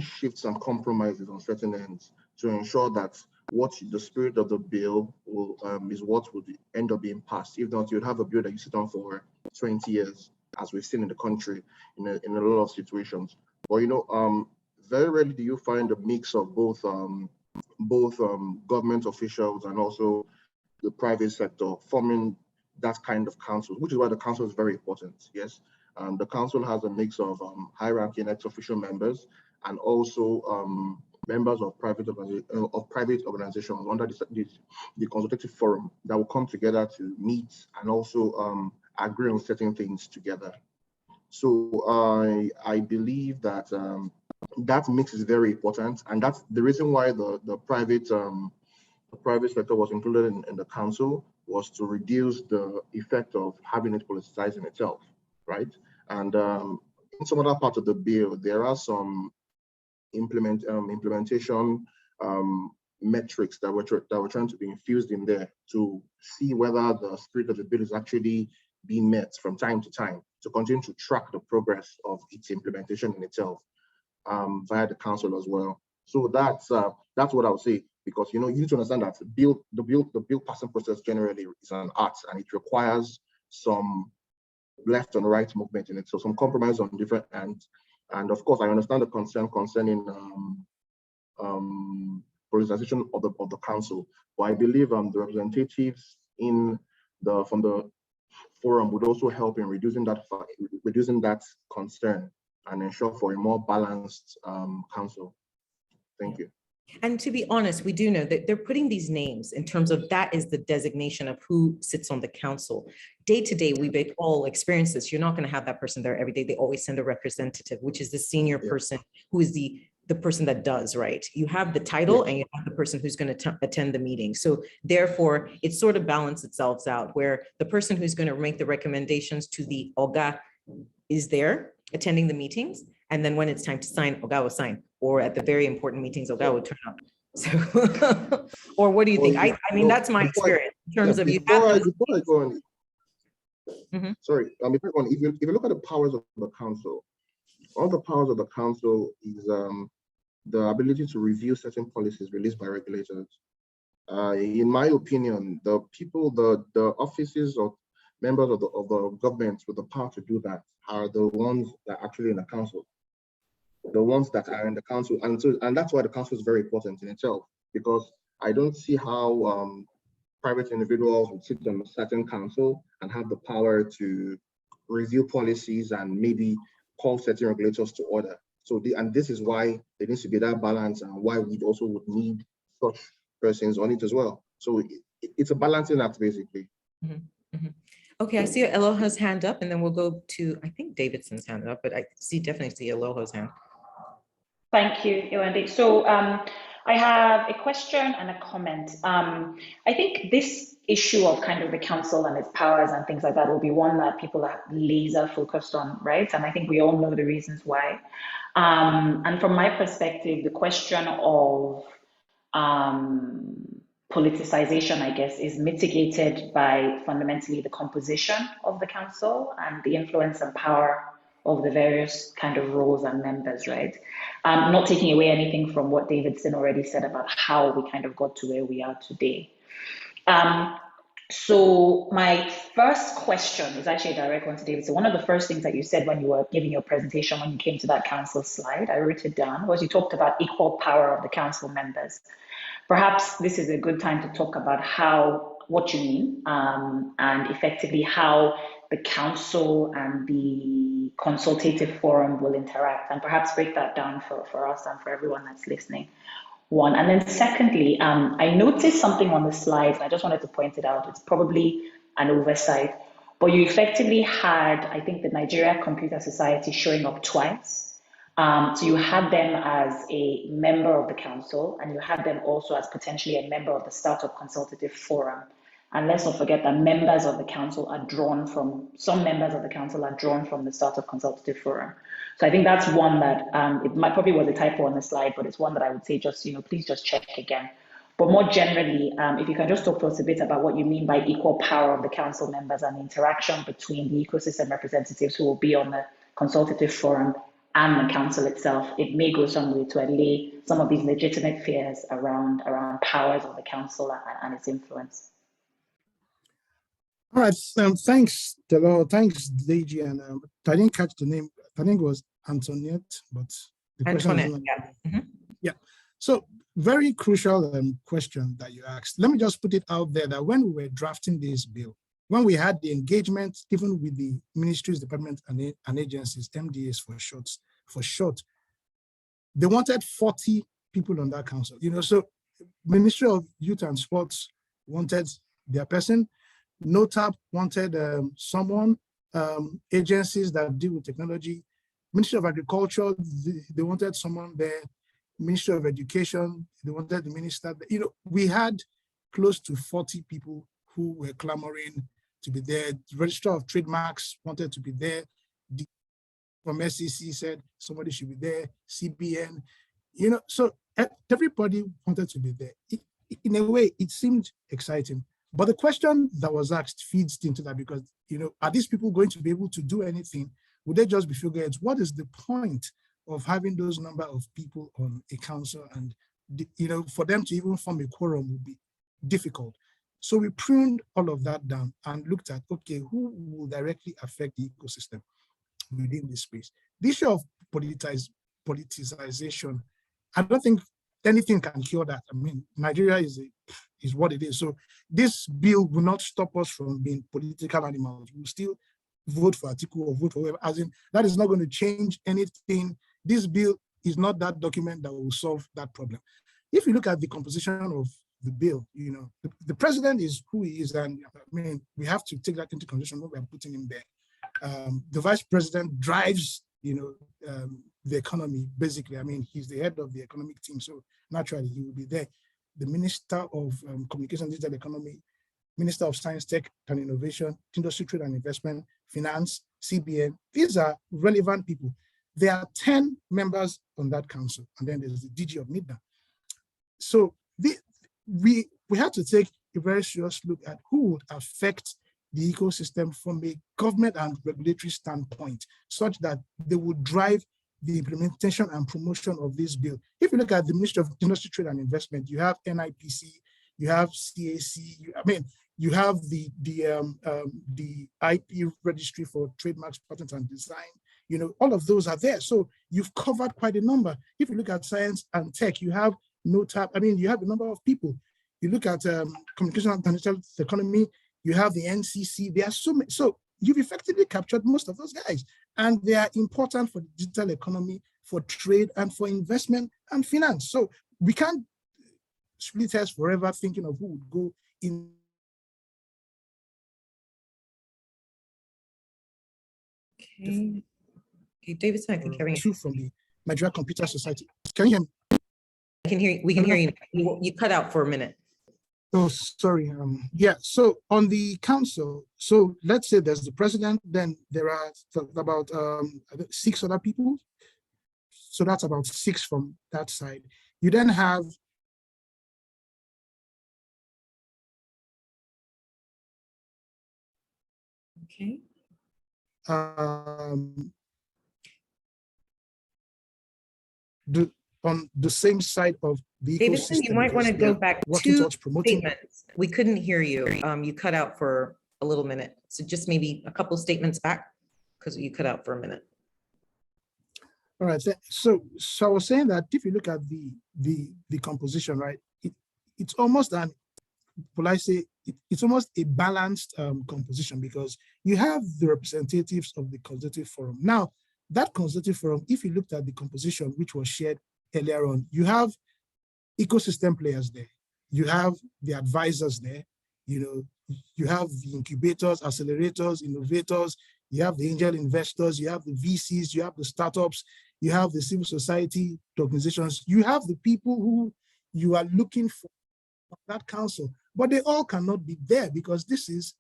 shifts and compromises on certain ends to ensure that the spirit of the bill is what would end up being passed. If not, you'd have a bill that you sit on for 20 years, as we've seen in the country in a lot of situations. But very rarely do you find a mix of both government officials and also the private sector forming that kind of council, which is why the council is very important. Yes. The council has a mix of high-ranking ex-official members and also members of private organizations under the Consultative Forum that will come together to meet and also agree on certain things together. So I believe that that mix is very important, and that's the reason why the private sector was included in the council, was to reduce the effect of having it politicized in itself. Right, and in some other parts of the bill, there are some implementation, metrics that were trying to be infused in there to see whether the spirit of the bill is actually being met from time to time, to continue to track the progress of its implementation in itself via the council as well. So that's what I would say, because you need to understand that the bill passing process generally is an art, and it requires some left and right movement in it, so some compromise on different ends. And of course, I understand the concern concerning politicization of the council, but I believe the representatives from the forum would also help in reducing that concern and ensure for a more balanced council. Thank you. And to be honest, we do know that they're putting these names in terms of that is the designation of who sits on the council. Day to day, we've all experienced this. You're not going to have that person there every day. They always send a representative, which is the senior person who is the person that does, right? You have the title and you have the person who's going to attend the meeting. So therefore, it sort of balances itself out, where the person who's going to make the recommendations to the Oga is there attending the meetings. And then when it's time to sign, Oga will sign. Or at the very important meetings, Oga will turn up. So, or what do you think? I mean, that's my experience in terms of before I go on. Sorry, if you look at the powers of the council, all the powers of the council is the ability to review certain policies released by regulators. In my opinion, the offices of members of the government with the power to do that are the ones that are actually in the council. The ones that are in the council, and that's why the council is very important in itself, because I don't see how private individuals would sit on a certain council and have the power to review policies and maybe call certain regulators to order. So this is why there needs to be that balance, and why we also would need such persons on it as well. So it's a balancing act, basically. Okay, I see Eloho's hand up, and then we'll go to, I think, Davidson's hand up, but I definitely see Eloho's hand. Thank you, Yewande. So I have a question and a comment. I think this issue of kind of the council and its powers and things like that will be one that people are laser focused on, right? And I think we all know the reasons why. And from my perspective, the question of politicization, I guess, is mitigated by fundamentally the composition of the council and the influence and power of the various kind of roles and members, right? Not taking away anything from what Davidson already said about how we kind of got to where we are today. So my first question is actually a direct one to Davidson. One of the first things that you said when you were giving your presentation, when you came to that council slide, I wrote it down, was you talked about equal power of the council members. Perhaps this is a good time to talk about what you mean, and effectively how the council and the Consultative Forum will interact, and perhaps break that down for us and for everyone that's listening. One, and then secondly, I noticed something on the slides, and I just wanted to point it out. It's probably an oversight, but you effectively had, I think, the Nigeria Computer Society showing up twice. So you had them as a member of the council, and you had them also as potentially a member of the Startup Consultative Forum. And let's not forget that some members of the council are drawn from the Startup Consultative Forum. So I think that's one that it might probably was a typo on the slide, but it's one that I would say just, please just check again. But more generally, if you can just talk to us a bit about what you mean by equal power of the council members and the interaction between the ecosystem representatives who will be on the Consultative Forum and the council itself, it may go some way to allay some of these legitimate fears around powers of the council and its influence. All right, thanks, Eloho. Thanks, Deji. And I didn't catch the name. I think it was Antoinette, but the Antoinette, question yeah. So very crucial question that you asked. Let me just put it out there that when we were drafting this bill, when we had the engagement, even with the ministries, departments, and agencies, MDAs for short, they wanted 40 people on that council. So Ministry of Youth and Sports wanted their person. NOTAP wanted someone, agencies that deal with technology. Ministry of Agriculture, they wanted someone there. Ministry of Education, they wanted the minister. We had close to 40 people who were clamoring to be there. The Registrar of Trademarks wanted to be there. From SEC said somebody should be there. CBN, so everybody wanted to be there. In a way, it seemed exciting. But the question that was asked feeds into that because, are these people going to be able to do anything? Would they just be figureheads? What is the point of having those number of people on a council? And, for them to even form a quorum would be difficult. So we pruned all of that down and looked at, okay, who will directly affect the ecosystem within this space? The issue of politicization, I don't think anything can cure that. I mean, Nigeria is what it is. So this bill will not stop us from being political animals. We'll still vote for Atiku or vote for whoever, as in that is not going to change anything. This bill is not that document that will solve that problem. If you look at the composition of the bill, the president is who he is, and I mean, we have to take that into consideration when we are putting him there. The vice president drives, the economy, basically. I mean, he's the head of the economic team, so naturally he will be there. The Minister of Communication and Digital Economy, Minister of Science, Tech and Innovation, Industry, Trade and Investment, Finance, CBN, these are relevant people. There are 10 members on that council, and then there's the DG of NIDA. So we had to take a very serious look at who would affect the ecosystem from a government and regulatory standpoint, such that they would drive the implementation and promotion of this bill. If you look at the Ministry of Industry, Trade and Investment, you have NIPC, you have CAC, you have the IP registry for trademarks, patents and design, all of those are there. So you've covered quite a number. If you look at science and tech, you have NOTAP, you have a number of people. You look at communication and digital economy, you have the NCC, there are so many. So you've effectively captured most of those guys. And they are important for the digital economy, for trade, and for investment and finance. So we can't split hairs forever thinking of who would go in. Okay, Davidson, I think having two from the Nigeria Computer Society. Can you hear me? I can hear you. We can hear you. You cut out for a minute. Oh, sorry. Yeah, so on the council, so let's say there's the president, then there are about 6 other people. So that's about 6 from that side. You then have Okay. On the same side of the Davidson, ecosystem, you might want to go back working to towards promoting statements. We couldn't hear you. You cut out for a little minute. So just maybe a couple statements back because you cut out for a minute. All right. So I was saying that if you look at the composition, right, it's almost an, will I say, it's almost a balanced composition because you have the representatives of the Consultative Forum. Now, that Consultative Forum, if you looked at the composition, which was shared earlier on, you have ecosystem players there. You have the advisors there. You have the incubators, accelerators, innovators. You have the angel investors. You have the VCs. You have the startups. You have the civil society organizations. You have the people who you are looking for that council, but they all cannot be there because this is,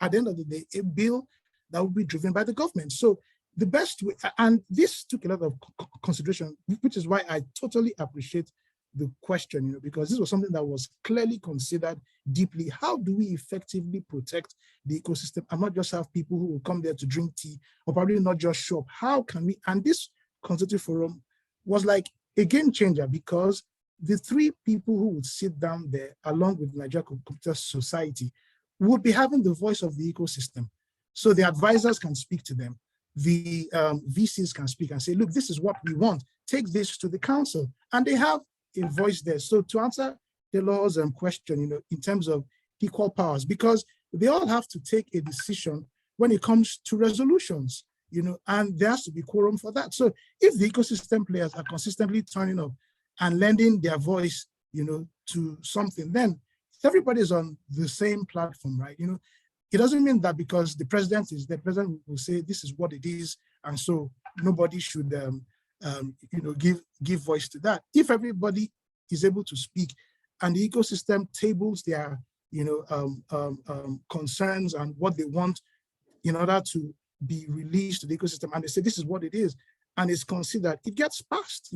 at the end of the day, a bill that will be driven by the government. So the best way, and this took a lot of consideration, which is why I totally appreciate the question, because this was something that was clearly considered deeply. How do we effectively protect the ecosystem and not just have people who will come there to drink tea or probably not just shop? How can we, and this Consultative Forum was like a game changer because the 3 people who would sit down there along with the Nigeria Computer Society would be having the voice of the ecosystem. So the advisors can speak to them. The VCs can speak and say, look, this is what we want. Take this to the council. And they have a voice there. So to answer the law's question, in terms of equal powers, because they all have to take a decision when it comes to resolutions, and there has to be quorum for that. So if the ecosystem players are consistently turning up and lending their voice, to something, then everybody's on the same platform, right? It doesn't mean that because the president is the president will say this is what it is, and so nobody should, give voice to that. If everybody is able to speak, and the ecosystem tables their, concerns and what they want in order to be released to the ecosystem, and they say this is what it is, and it's considered, it gets passed,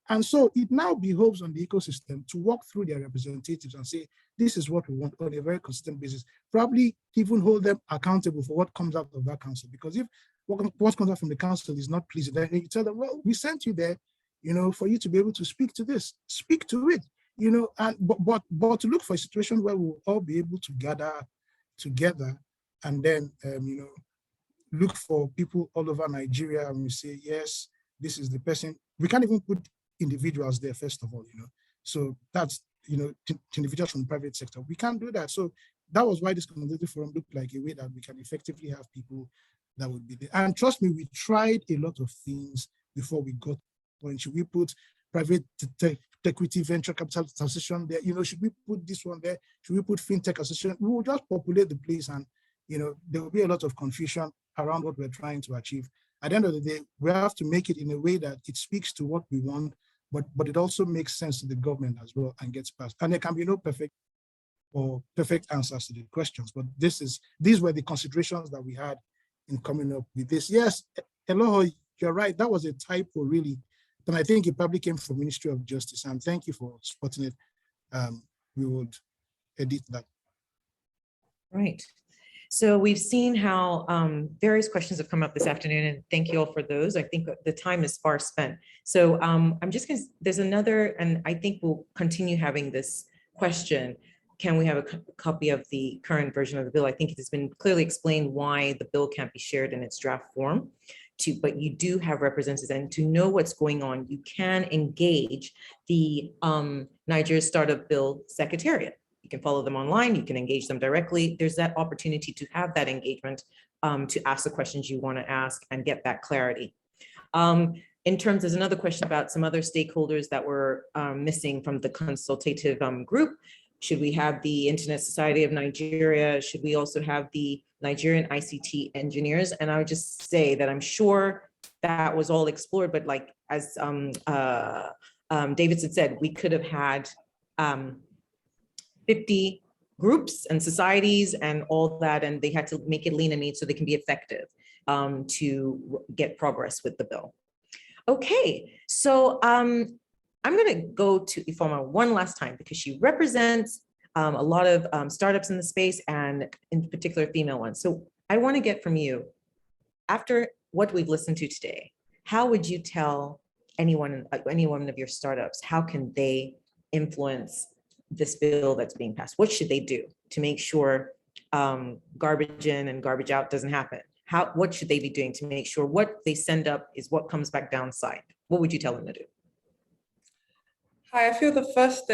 And so it now behoves on the ecosystem to walk through their representatives and say, this is what we want on a very consistent basis. Probably even hold them accountable for what comes out of that council. Because if what comes out from the council is not pleasing, then you tell them, well, we sent you there, for you to be able to speak to this, speak to it, and but to look for a situation where we'll all be able to gather together and then, look for people all over Nigeria and we say, yes, this is the person. We can't even put individuals there, first of all, So that's, individuals from the private sector. We can't do that. So that was why this Consultative Forum looked like a way that we can effectively have people that would be there. And trust me, we tried a lot of things before we got when should we put private equity venture capital association there? Should we put this one there? Should we put fintech association? We will just populate the place and, there will be a lot of confusion around what we're trying to achieve. At the end of the day, we have to make it in a way that it speaks to what we want, but it also makes sense to the government as well and gets passed. And there can be no perfect answers to the questions, but these were the considerations that we had in coming up with this. Yes, Eloho, you're right. That was a typo, really. And I think it probably came from Ministry of Justice. And thank you for spotting it. We would edit that. Right. So we've seen how various questions have come up this afternoon, and thank you all for those. I think the time is far spent. So I'm just going to, there's another, and I think we'll continue having this question. Can we have a copy of the current version of the bill? I think it has been clearly explained why the bill can't be shared in its draft form. But you do have representatives, and to know what's going on, you can engage the Nigeria Startup Bill Secretariat. You can follow them online, you can engage them directly. There's that opportunity to have that engagement, to ask the questions you want to ask and get that clarity. In terms, there's another question about some other stakeholders that were missing from the consultative group. Should we have the Internet Society of Nigeria? Should we also have the Nigerian ICT engineers? And I would just say that I'm sure that was all explored, but like as Davidson said, we could have had 50 groups and societies and all that, and they had to make it lean and mean so they can be effective to get progress with the bill. Okay, so I'm going to go to Ifeoma one last time because she represents a lot of startups in the space, and in particular female ones. So I want to get from you, after what we've listened to today, how would you tell any one of your startups, how can they influence this bill that's being passed? What should they do to make sure garbage in and garbage out doesn't happen? What should they be doing to make sure what they send up is what comes back downside? What would you tell them to do? Hi, I feel the first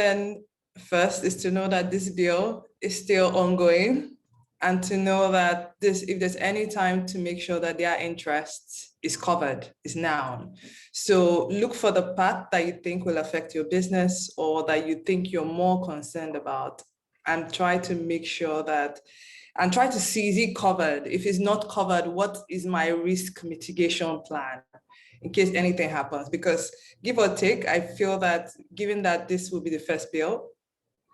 is to know that this bill is still ongoing, and to know that if there's any time to make sure that their interest is covered, is now. So look for the part that you think will affect your business or that you think you're more concerned about, and try to make sure that, and try to see, is it covered? If it's not covered, what is my risk mitigation plan in case anything happens? Because give or take, I feel that given that this will be the first bill,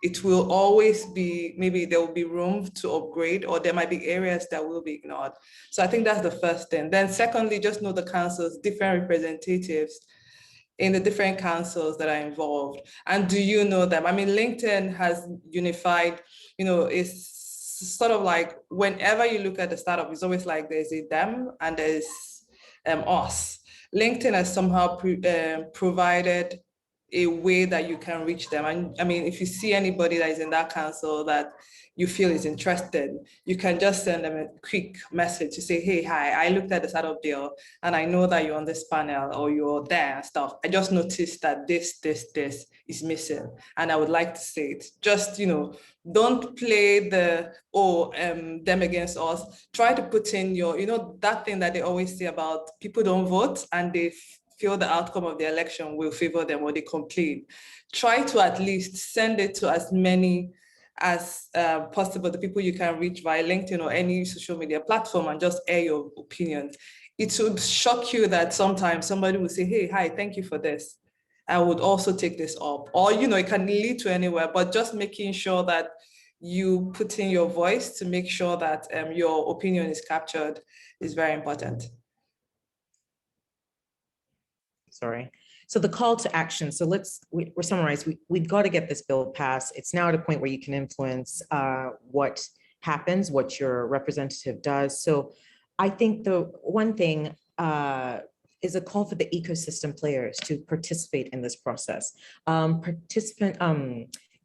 it will always be, maybe there will be room to upgrade, or there might be areas that will be ignored. So I think that's the first thing. Then secondly, just know the councils, different representatives in the different councils that are involved. And do you know them? I mean, LinkedIn has unified, it's sort of like whenever you look at the startup, it's always like there's a them and there's us. LinkedIn has somehow provided a way that you can reach them. And I mean, if you see anybody that is in that council that you feel is interested, you can just send them a quick message to say, hey, hi, I looked at the startup deal and I know that you're on this panel or you're there and stuff. I just noticed that this is missing and I would like to say it. Just, don't play the, them against us. Try to put in your, that thing that they always say about people don't vote and they feel the outcome of the election will favor them or they complain. Try to at least send it to as many as possible, the people you can reach via LinkedIn or any social media platform, and just air your opinions. It would shock you that sometimes somebody will say, hey, hi, thank you for this. I would also take this up. Or, it can lead to anywhere, but just making sure that you put in your voice to make sure that your opinion is captured is very important. Sorry. So the call to action. So we're summarized. We've got to get this bill passed. It's now at a point where you can influence what happens, what your representative does. So I think the one thing is a call for the ecosystem players to participate in this process.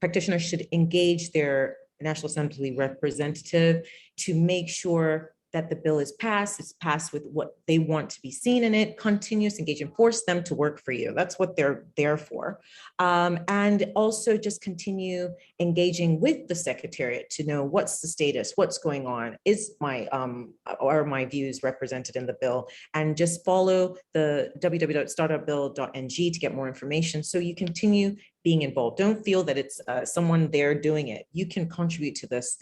Practitioners should engage their National Assembly representative to make sure that the bill is passed. It's passed with what they want to be seen in it, continuous engagement, force them to work for you. That's what they're there for. And also just continue engaging with the Secretariat to know what's the status, what's going on, are my views represented in the bill, and just follow the www.startupbill.ng to get more information so you continue being involved. Don't feel that it's someone there doing it. You can contribute to this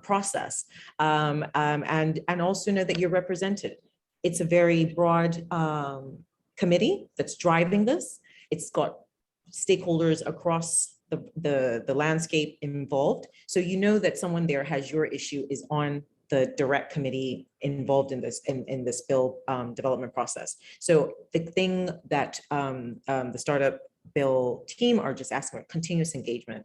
process, and also know that you're represented. It's a very broad committee that's driving this. It's got stakeholders across the landscape involved. So you know that someone there has your issue, is on the direct committee involved in this bill development process. So the thing that the startup bill team are just asking for continuous engagement,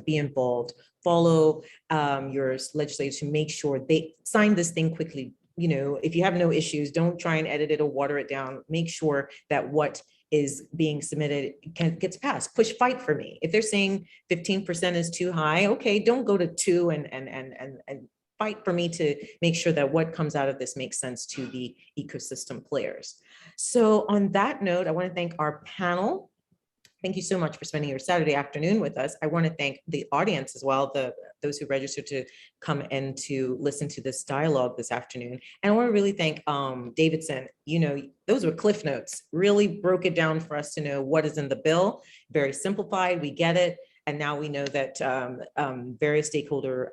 be involved, follow your legislators to make sure they sign this thing quickly. You know, if you have no issues, don't try and edit it or water it down. Make sure that what is being submitted gets passed. Fight for me. If they're saying 15% is too high, okay, don't go to 2 and fight for me to make sure that what comes out of this makes sense to the ecosystem players. So on that note, I want to thank our panel. Thank you so much for spending your Saturday afternoon with us. I want to thank the audience as well, those who registered to come and to listen to this dialogue this afternoon. And I want to really thank Davidson. You know, those were cliff notes, really broke it down for us to know what is in the bill. Very simplified, we get it. And now we know that various stakeholder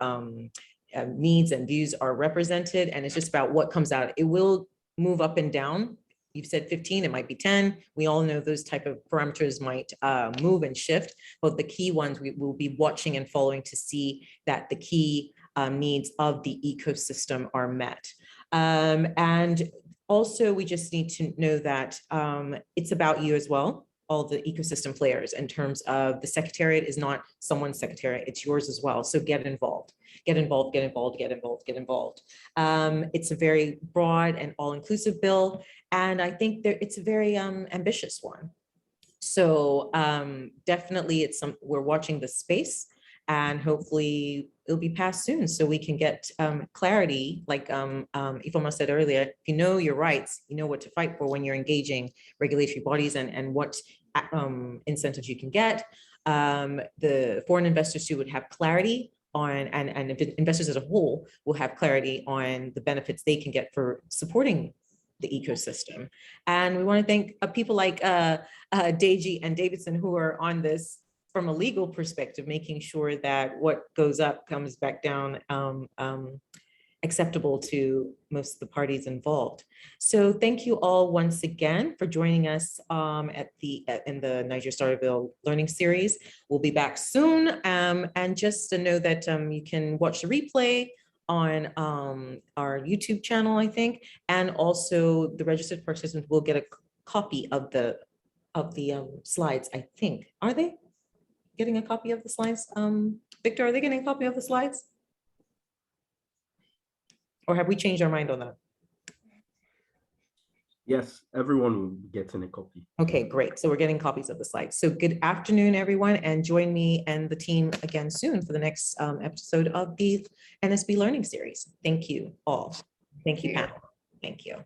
needs and views are represented, and it's just about what comes out. It will move up and down. You've said 15, it might be 10. We all know those type of parameters might move and shift, but the key ones we will be watching and following to see that the key needs of the ecosystem are met. And also we just need to know that it's about you as well, all the ecosystem players, in terms of the Secretariat is not someone's Secretariat, it's yours as well. So get involved. It's a very broad and all-inclusive bill, and I think it's a very ambitious one. So definitely we're watching the space, and hopefully it'll be passed soon so we can get clarity. Like Ifeoma said earlier, if you know your rights, you know what to fight for when you're engaging regulatory bodies, and what incentives you can get. The foreign investors too would have clarity on, and investors as a whole will have clarity on the benefits they can get for supporting the ecosystem. And we want to thank people like Deji and Davidson who are on this from a legal perspective, making sure that what goes up comes back down acceptable to most of the parties involved. So thank you all once again for joining us in the Niger Startup Bill Learning Series. We'll be back soon. And just to know that you can watch the replay on our YouTube channel, I think, and also the registered participants will get a copy of the slides, I think. Are they getting a copy of the slides? Victor, are they getting a copy of the slides? Or have we changed our mind on that? Yes, everyone will be getting a copy. Okay, great. So we're getting copies of the slides. So good afternoon, everyone, and join me and the team again soon for the next episode of the NSB Learning Series. Thank you all. Thank you, panel. Thank you.